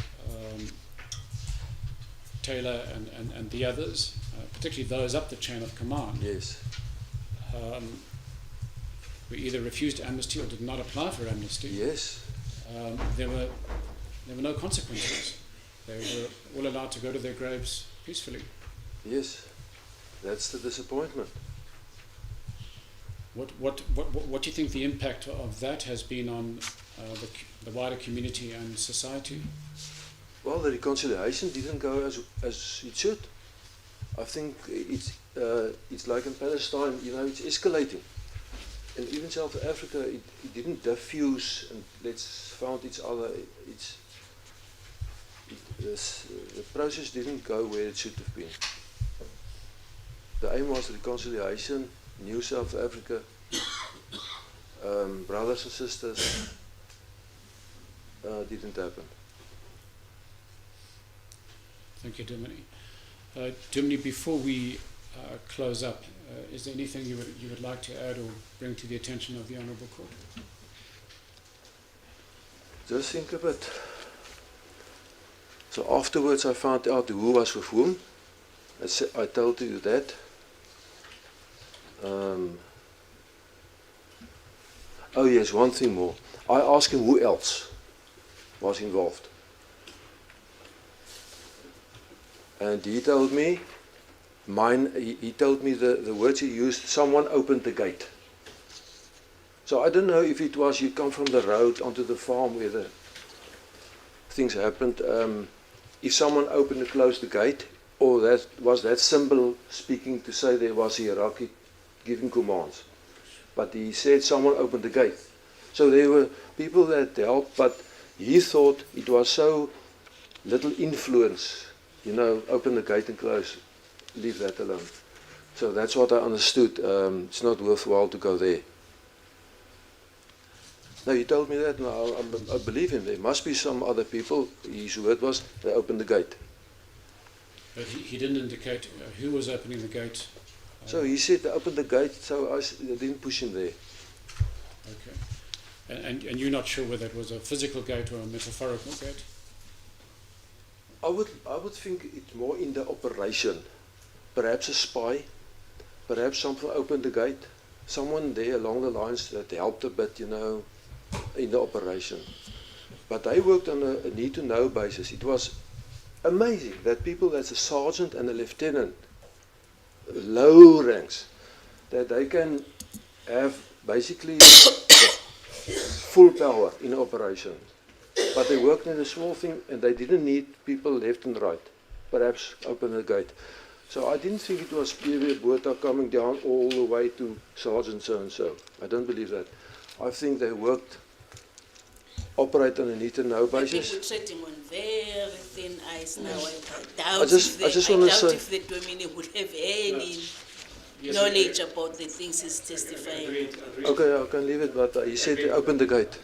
Taylor and the others, particularly those up the chain of command, Yes. who either refused amnesty or did not apply for amnesty. Yes. There were no consequences. They were all allowed to go to their graves peacefully. Yes. That's the disappointment. What do you think the impact of that has been on the wider community and society? Well, the reconciliation didn't go as it should. I think it's like in Palestine, it's escalating. And even South Africa, it didn't diffuse and let's found each other. The process didn't go where it should have been. The aim was reconciliation, new South Africa, brothers and sisters. Didn't happen. Thank you, Dominic. Dimly, before we close up, is there anything you would like to add or bring to the attention of the Honourable Court? Just think a bit. So afterwards I found out who was with whom. I told you that. Oh yes, one thing more. I asked him who else was involved. And he told me, he told me the words he used, someone opened the gate. So I don't know if it was you come from the road onto the farm where the things happened. If someone opened and closed the gate, or that was that symbol speaking to say there was a hierarchy giving commands. But he said someone opened the gate. So there were people that helped, but he thought it was so little influence. You know, open the gate and close, leave that alone. So that's what I understood. It's not worthwhile to go there. No, he told me that. No, I believe him. There must be some other people. His word was, they opened the gate. But he didn't indicate who was opening the gate. So he said they opened the gate, so I didn't push him there. Okay. And you're not sure whether it was a physical gate or a metaphorical gate? I would think it's more in the operation. Perhaps a spy. Perhaps someone opened the gate. Someone there along the lines that helped a bit, you know, in the operation. But they worked on a need-to-know basis. It was amazing that people that's a sergeant and a lieutenant, low ranks, that they can have basically full power in operation. But they worked in a small thing and they didn't need people left and right. Perhaps open the gate. So I didn't think it was P.W. Botha coming down all the way to Sergeant so-and-so. I don't believe that. I think they worked, operate on a need-to-know basis. People tread him on very thin ice now. I just want to say, if the Dominic would have any knowledge about the things he's testifying. okay, I can leave it, but he said they opened the gate.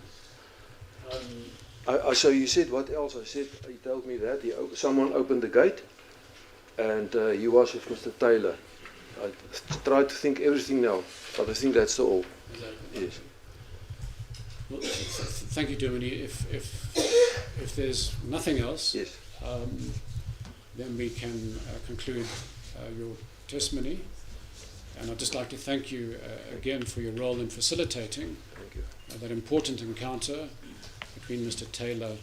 So you said what else? I said, he told me that someone opened the gate and he was with Mr. Taylor. I tried to think everything now, but I think that's all. Yes. Well, thank you, Dominic. If there's nothing else, yes. Then we can conclude your testimony. And I'd just like to thank you again for your role in facilitating that important encounter between Mr. Taylor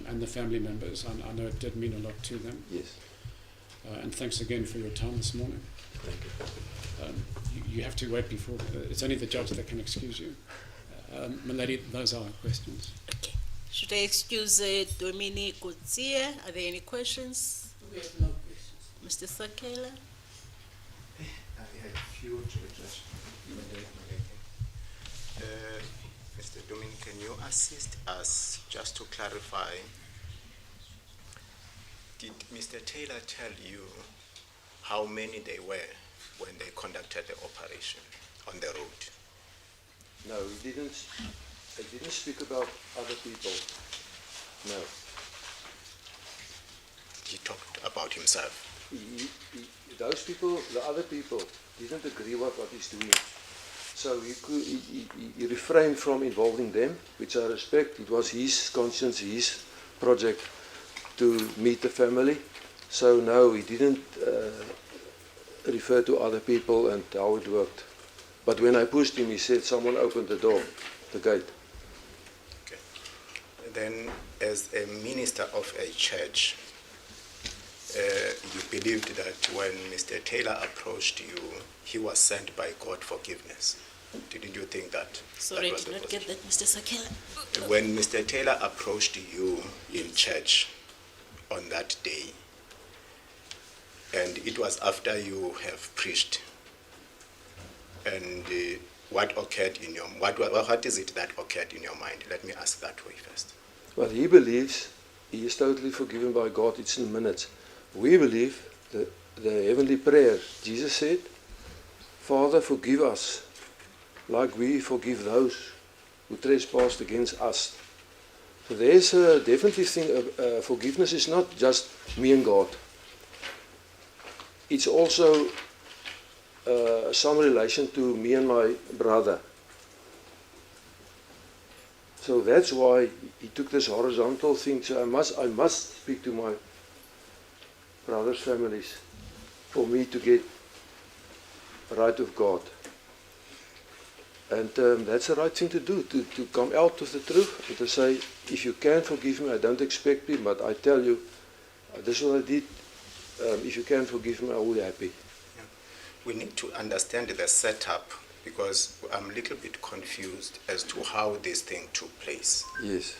and the family members. I know it did mean a lot to them. Yes. And thanks again for your time this morning. Thank you. You have to wait before, it's only the judge that can excuse you. Milady, those are our questions. Okay. Should I excuse Dominic Kutsia? Are there any questions? We have no questions. Mr. Sakela? I have a few to address. Mr. Dominic, can you assist us just to clarify? Did Mr. Taylor tell you how many they were when they conducted the operation on the road? No, he didn't speak about other people. No. He talked about himself. Those people, the other people, didn't agree with what he's doing. So he refrained from involving them, which I respect. It was his conscience, his project to meet the family. So no, he didn't refer to other people and how it worked. But when I pushed him, he said someone opened the door, the gate. Okay. Then, as a minister of a church, you believed that when Mr. Taylor approached you, he was sent by God forgiveness. Didn't you think that? Sorry, that I did not get that, Mr. Sakela. When Mr. Taylor approached you in church on that day, and it was after you have preached, and what occurred in your what is it that occurred in your mind? Let me ask that way first. Well, he believes he is totally forgiven by God. It's in minutes. We believe the heavenly prayer. Jesus said, Father, forgive us like we forgive those who trespassed against us. So there's a definitely thing, forgiveness is not just me and God. it's also some relation to me and my brother. So that's why he took this horizontal thing. So I must speak to my brothers' families for me to get right with God. And that's the right thing to do, to come out with the truth and to say, if you can forgive me, I don't expect me, but I tell you, this is what I did. If you can forgive me, I will be happy. We need to understand the setup, because I'm a little bit confused as to how this thing took place. Yes.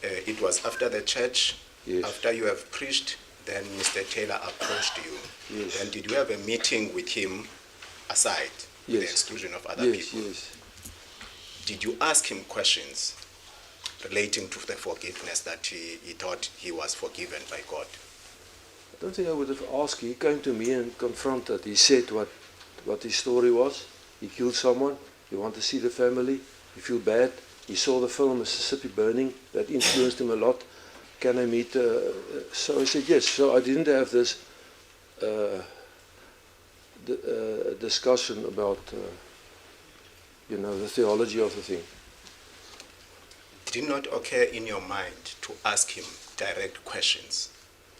It was after the church, Yes. after you have preached, then Mr. Taylor approached you. Yes. And did you have a meeting with him aside, with the Yes. exclusion of other Yes, people? yes. Did you ask him questions relating to the forgiveness that he thought he was forgiven by God? I don't think I would have asked. He came to me and confronted. He said what his story was. He killed someone. He wanted to see the family. He feel bad. He saw the film Mississippi Burning. That influenced him a lot. Can I meet? So I said yes. So I didn't have this discussion about the theology of the thing. Did it not occur in your mind to ask him direct questions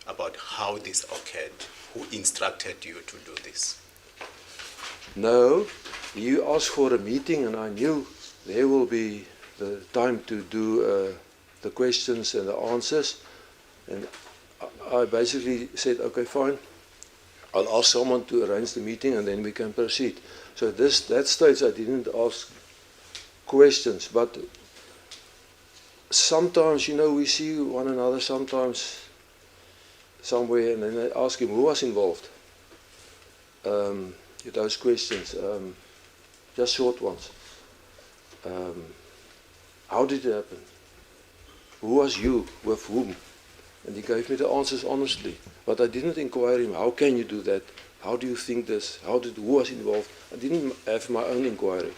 about how this occurred? Who instructed you to do this? No, you asked for a meeting, and I knew there will be the time to do the questions and the answers. And I basically said, okay, fine. I'll ask someone to arrange the meeting, and then we can proceed. So that stage, I didn't ask questions, but sometimes, we see one another sometimes somewhere, and then I ask him who was involved. Those questions, just short ones. How did it happen? Who was you? With whom? And he gave me the answers honestly. But I didn't inquire him, how can you do that? How do you think this? Who was involved? I didn't have my own inquiry.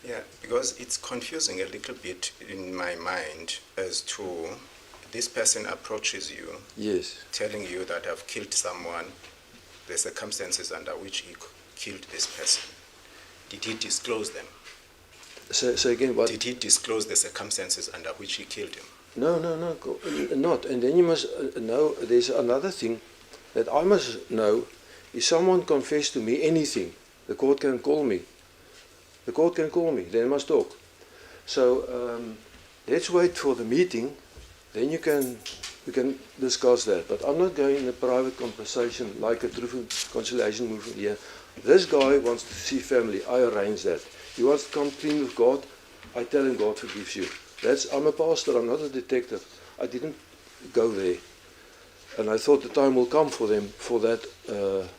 Yeah, because it's confusing a little bit in my mind as to this person approaches you, Yes. telling you that I've killed someone, the circumstances under which he killed this person. Did he disclose them? So again, what? Did he disclose the circumstances under which he killed him? No, not. And then you must know, there's another thing that I must know. If someone confessed to me anything, the court can call me. The court can call me, then I must talk. So let's wait for the meeting, then we can discuss that. But I'm not going in a private conversation like a Truth and Conciliation movement here. This guy wants to see family, I arrange that. He wants to come clean with God, I tell him God forgives you. I'm a pastor, I'm not a detective. I didn't go there. And I thought the time will come for them, for that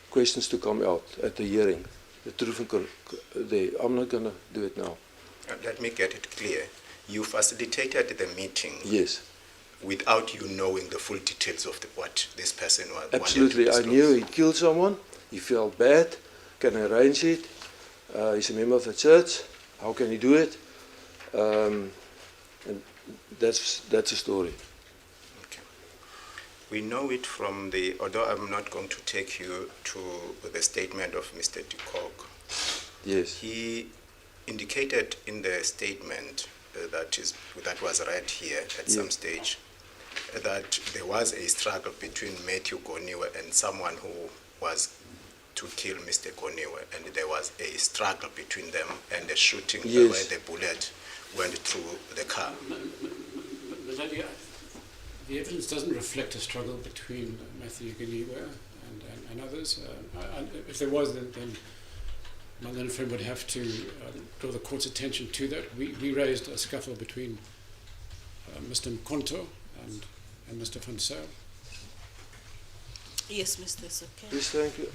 questions to come out at the hearing. The truth and there. I'm not going to do it now. Let me get it clear. You facilitated the meeting. Yes. Without you knowing the full details of what this person was. Absolutely. I knew he killed someone. He felt bad. Can I arrange it? He's a member of the church. How can he do it? And that's the story. Okay. We know it from although I'm not going to take you to the statement of Mr. de Kock. Yes. He indicated in the statement that was read here at some stage that there was a struggle between Matthew Goniwe and someone who was to kill Mr. Goniwe, and there was a struggle between them and a shooting where the bullet went through the car. The evidence doesn't reflect a struggle between Matthew Goniwe and others. If there was, then my learned friend would have to draw the court's attention to that. We raised a scuffle between Mr. Mkonto and Mr. Van Zyl. Yes, Mr. Soke. Yes, thank you.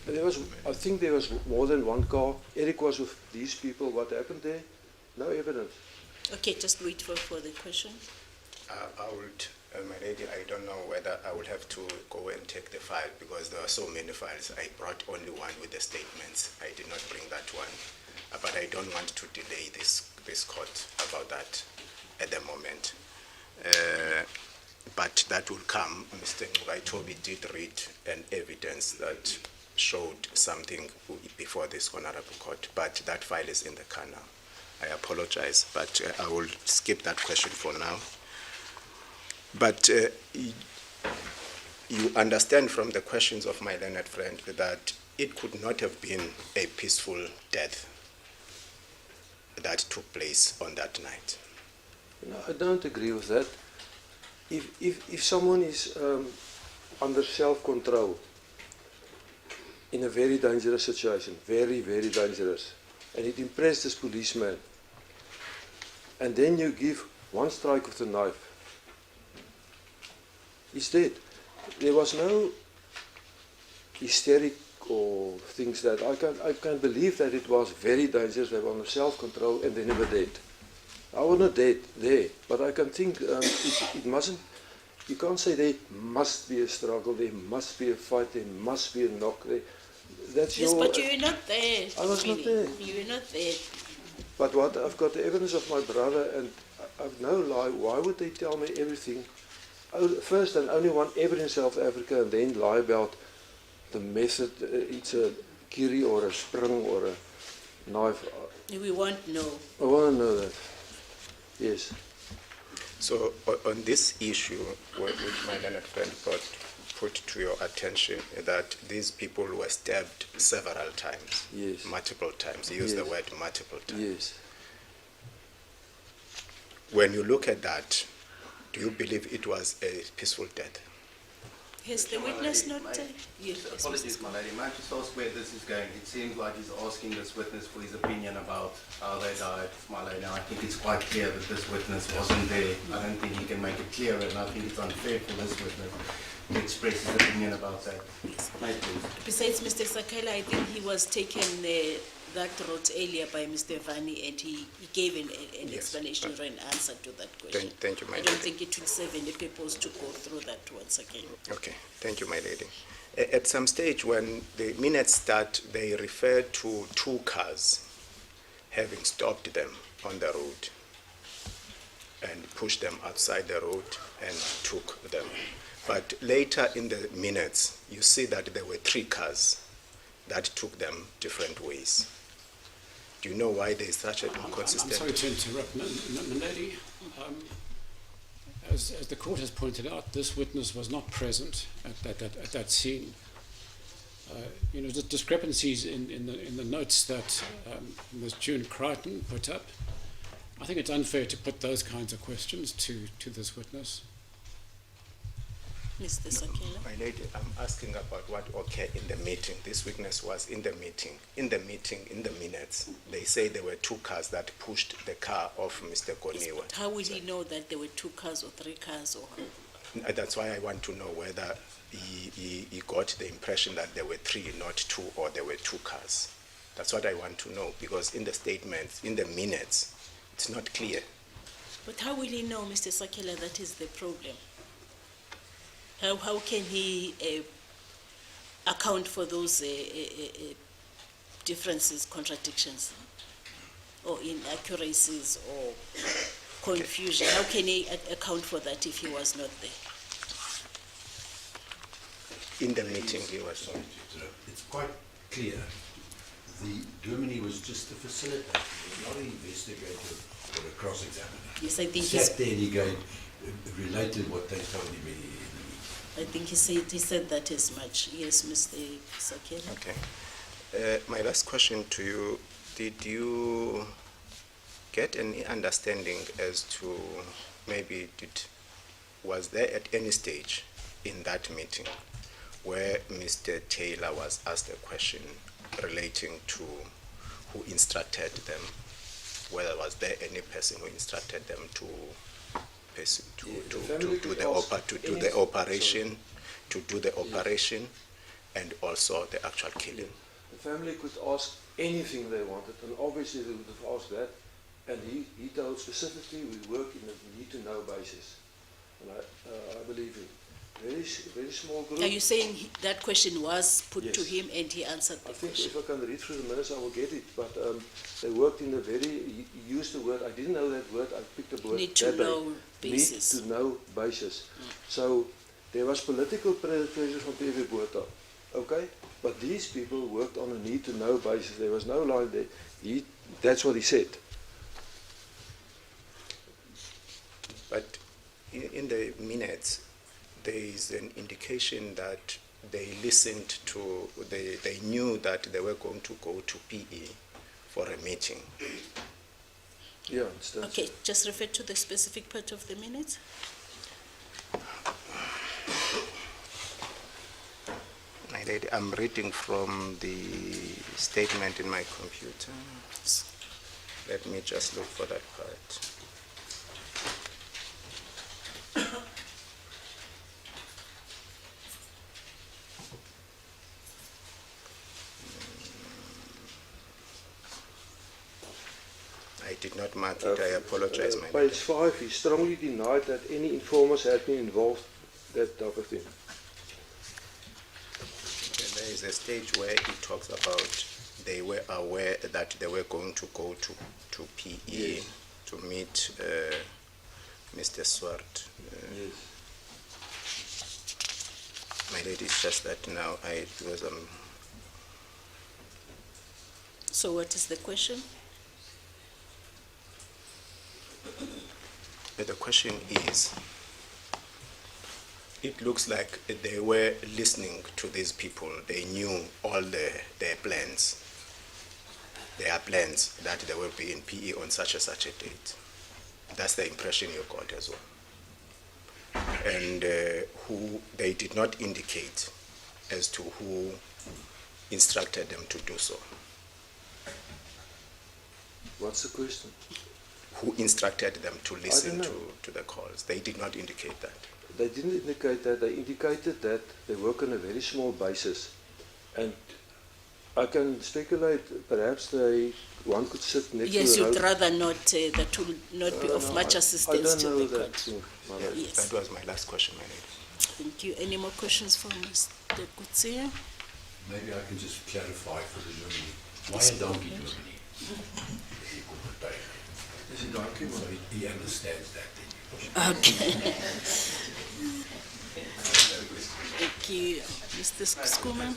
I think there was more than one car. Eric was with these people. What happened there? No evidence. Okay, just wait for the question. I would, my lady, I don't know whether I will have to go and take the file because there are so many files. I brought only one with the statements. I did not bring that one. But I don't want to delay this court about that at the moment. but that will come. Mr. Ngugaitobi did read an evidence that showed something before this honorable court, but that file is in the car now. I apologize, but I will skip that question for now. But you understand from the questions of my learned friend that it could not have been a peaceful death that took place on that night. No, I don't agree with that. If someone is under self-control in a very dangerous situation, very, very dangerous, and it impressed this policeman, and then you give one strike of the knife, he's dead. There was no hysteric or things that I can believe that it was very dangerous. They were under self-control and they never dead. I was not dead there, but I can think it mustn't. You can't say there must be a struggle, there must be a fight, there must be a knock. That's Yes, your. but you were not there. I was not there. You were not there. But what I've got the evidence of my brother, and I've no lie. Why would they tell me everything? First and only one ever in South Africa, and then lie about the method. It's a kiri or a spring or a knife. We won't know. I want to know that. Yes. So on this issue, which my learned friend put to your attention, that these people were stabbed several times. Yes. Multiple times. He used the word multiple times. Yes. When you look at that, do you believe it was a peaceful death? Has the witness not? Yes, Apologies, my lady. Might I just ask where this is going? It seems like he's asking this witness for his opinion about how they died, my lady. Now, I think it's quite clear that this witness wasn't there. I don't think he can make it clearer, and I think it's unfair for this witness to express his opinion about that. Mate, please. Besides Mr. Sakela, I think he was taken that route earlier by Mr. Vani, and he gave an Yes. explanation or an answer to that question. Thank you, my I lady. don't think it will serve any purpose to go through that once again. Okay, thank you, my lady. At some stage when the minutes start, they refer to two cars having stopped them on the road and pushed them outside the road and took them. But later in the minutes, you see that there were three cars that took them different ways. Do you know why there is such an I'm inconsistent? sorry to interrupt, Milady. As the court has pointed out, this witness was not present at that scene. The discrepancies in the notes that Ms. June Crichton put up. I think it's unfair to put those kinds of questions to this witness. Mr. Sakela? My lady, I'm asking about what occurred in the meeting. This witness was in the meeting. In the minutes, they say there were two cars that pushed the car of Mr. Koniwa. How would he know that there were two cars or three cars? Or That's why I want to know whether he got the impression that there were three, not two, or there were two cars. That's what I want to know, because in the statements, in the minutes, it's not clear. But how will he know, Mr. Sakela, that is the problem? How can he account for those differences, contradictions, or inaccuracies, or confusion? How can he account for that if he was not there? In the meeting, he was not. It's quite clear. The Germany was just a facilitator. He was not an investigator or a cross-examiner. Yes, I think He sat there and he related what they told him. I think he said that as much. Yes, Mr. Sakela. Okay. My last question to you, did you get any understanding as to was there at any stage in that meeting where Mr. Taylor was asked a question relating to who instructed them, whether was there any person who instructed them to do the operation, and also the actual killing? The family could ask anything they wanted, and obviously they would have asked that. And he told specifically we work in a need-to-know basis, and I believe him. very small group. Are you saying that question was put to Yes. him and he answered the I think question? if I can read through the minutes, I will get it. But they worked in a he used the word, I didn't know that word, I picked the word. Need to that day. know basis. Need to know basis. So there was political pressure from PV Botha, okay? But these people worked on a need to know basis. There was no line there. That's what he said. But in the minutes, there is an indication that they listened to, they knew that they were going to go to PE for a meeting. Yeah, it's that. Okay, just refer to the specific part of the minutes. My lady, I'm reading from the statement in my computer. Let me just look for that part. I did not mark it, I apologize, my lady. Page 5, he strongly denied that any informers had been involved, that type of thing. There is a stage where he talks about they were aware that they were going to go to PE Yes. to meet Mr. Swart. Yes. My lady, it's just that now because So what is the question? the question is, it looks like they were listening to these people. They knew all their plans. Their plans that they will be in PE on such and such a date. That's the impression you got as well. And who they did not indicate as to who instructed them to do so. What's the question? Who instructed them to listen don't know. to the calls. They did not indicate that. They didn't indicate that. They indicated that they work on a very small basis. And I can speculate, perhaps one could sit next Yes, to the you'd road. rather not, that will not be of much assistance to I don't the know court. that. Mara. Yes. That was my last question, my lady. Thank you. Any more questions for Mr. Kutsia? Maybe I can just clarify for the Germany. Why a donkey Germany? There's a donkey, so he understands that. Okay. Thank you, Mr. Skuman.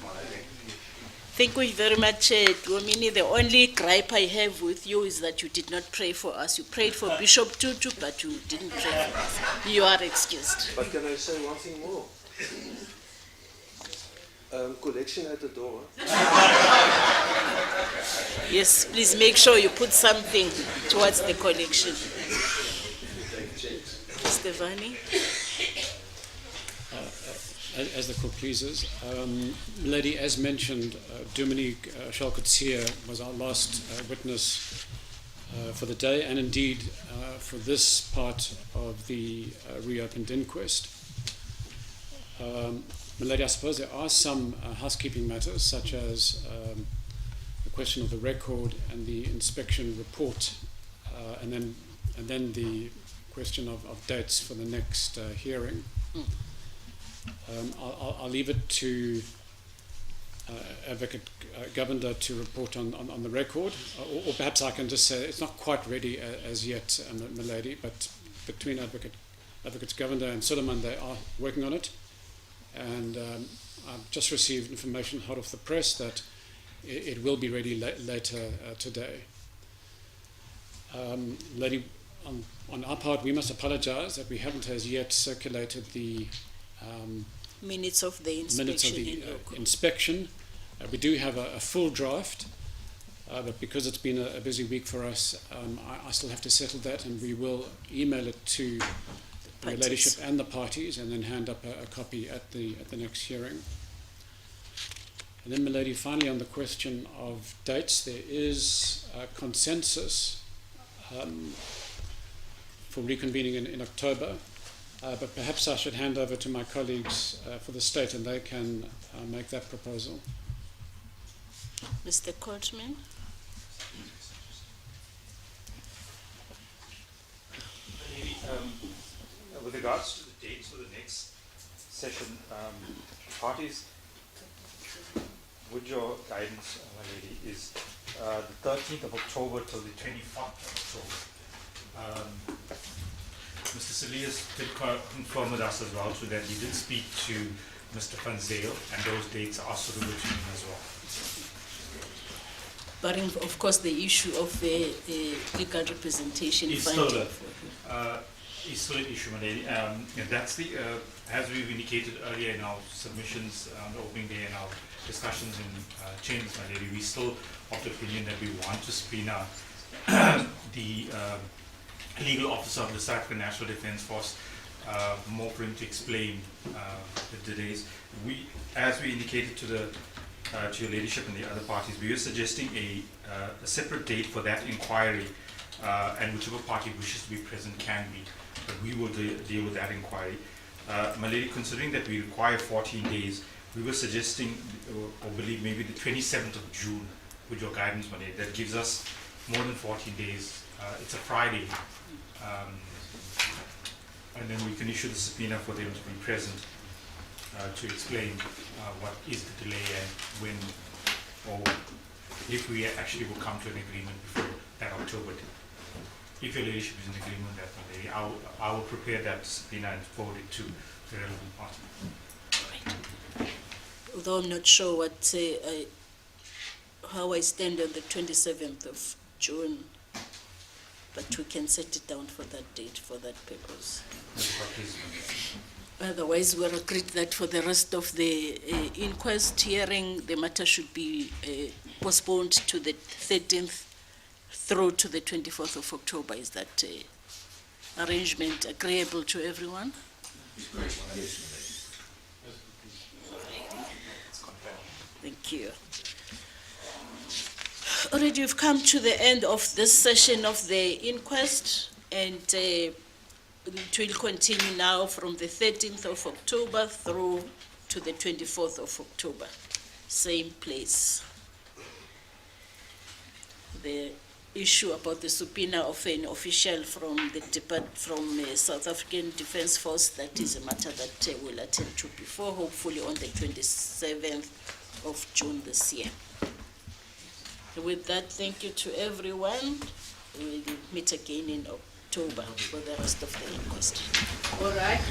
Thank you very much, Dwamini. The only gripe I have with you is that you did not pray for us. You prayed for Bishop Tutu, but you didn't pray for us. You are excused. But can I say one thing more? Collection at the door. Yes, please make sure you put something towards the collection. Mr. Vani? As the court pleases. Lady, as mentioned, Dominique Shalkutsia was our last witness for the day, and indeed for this part of the reopened inquest. Lady, I suppose there are some housekeeping matters, such as the question of the record and the inspection report, and then the question of dates for the next hearing. I'll leave it to Advocate Governor to report on the record, or perhaps I can just say it's not quite ready as yet, Milady, but between Advocates Governor and Suleiman, they are working on it. And I've just received information hot off the press that it will be ready later today. Lady, on our part, we must apologize that we haven't as yet circulated the Minutes of the inspection. minutes of the inspection. We do have a full draft, but because it's been a busy week for us, I still have to settle that, and we will email it to the ladyship and the parties, and then hand up a copy at the next hearing. And then, my lady, finally on the question of dates, there is a consensus for reconvening in October. But perhaps I should hand over to my colleagues for the state, and they can make that proposal. Mr. Courtman? With regards to the dates for the next session parties, with your guidance, my lady, is the 13th of October till the 24th of October. Mr. Salias did confirm with us as well too that he did speak to Mr. Van Zyl, and those dates are suitable to him as well. But of course, the issue of legal representation It's finding still an issue, my lady. And that's the, as we've indicated earlier in our submissions on the opening day and our discussions in chambers, my lady, we still of the opinion that we want to subpoena the legal officer of the South African National Defence Force, more for him to explain the delays. We, as we indicated to the to your ladyship and the other parties, we are suggesting a separate date for that inquiry, and whichever party wishes to be present can be, but we will deal with that inquiry. My lady, considering that we require 14 days, we were suggesting, or believe maybe the 27th of June, with your guidance, my lady. That gives us more than 14 days. It's a Friday, and then we can issue the subpoena for them to be present to explain what is the delay and when, or if we actually will come to an agreement before that October date. If your ladyship is in agreement with that, my lady, I will prepare that subpoena and forward it to the relevant party. although I'm not sure what how I stand on the 27th of June, but we can set it down for that date, for that purpose. Otherwise, we're agreed that for the rest of the inquest hearing, the matter should be postponed to the 13th through to the 24th of October. Is that arrangement agreeable to everyone? Thank you. Already we've come to the end of this session of the inquest, and it will continue now from the 13th of October through to the 24th of October, same place. The issue about the subpoena of an official from the South African Defence Force, that is a matter that we'll attend to before, hopefully on the 27th of June this year. With that, thank you to everyone. We'll meet again in October for the rest of the inquest. All right.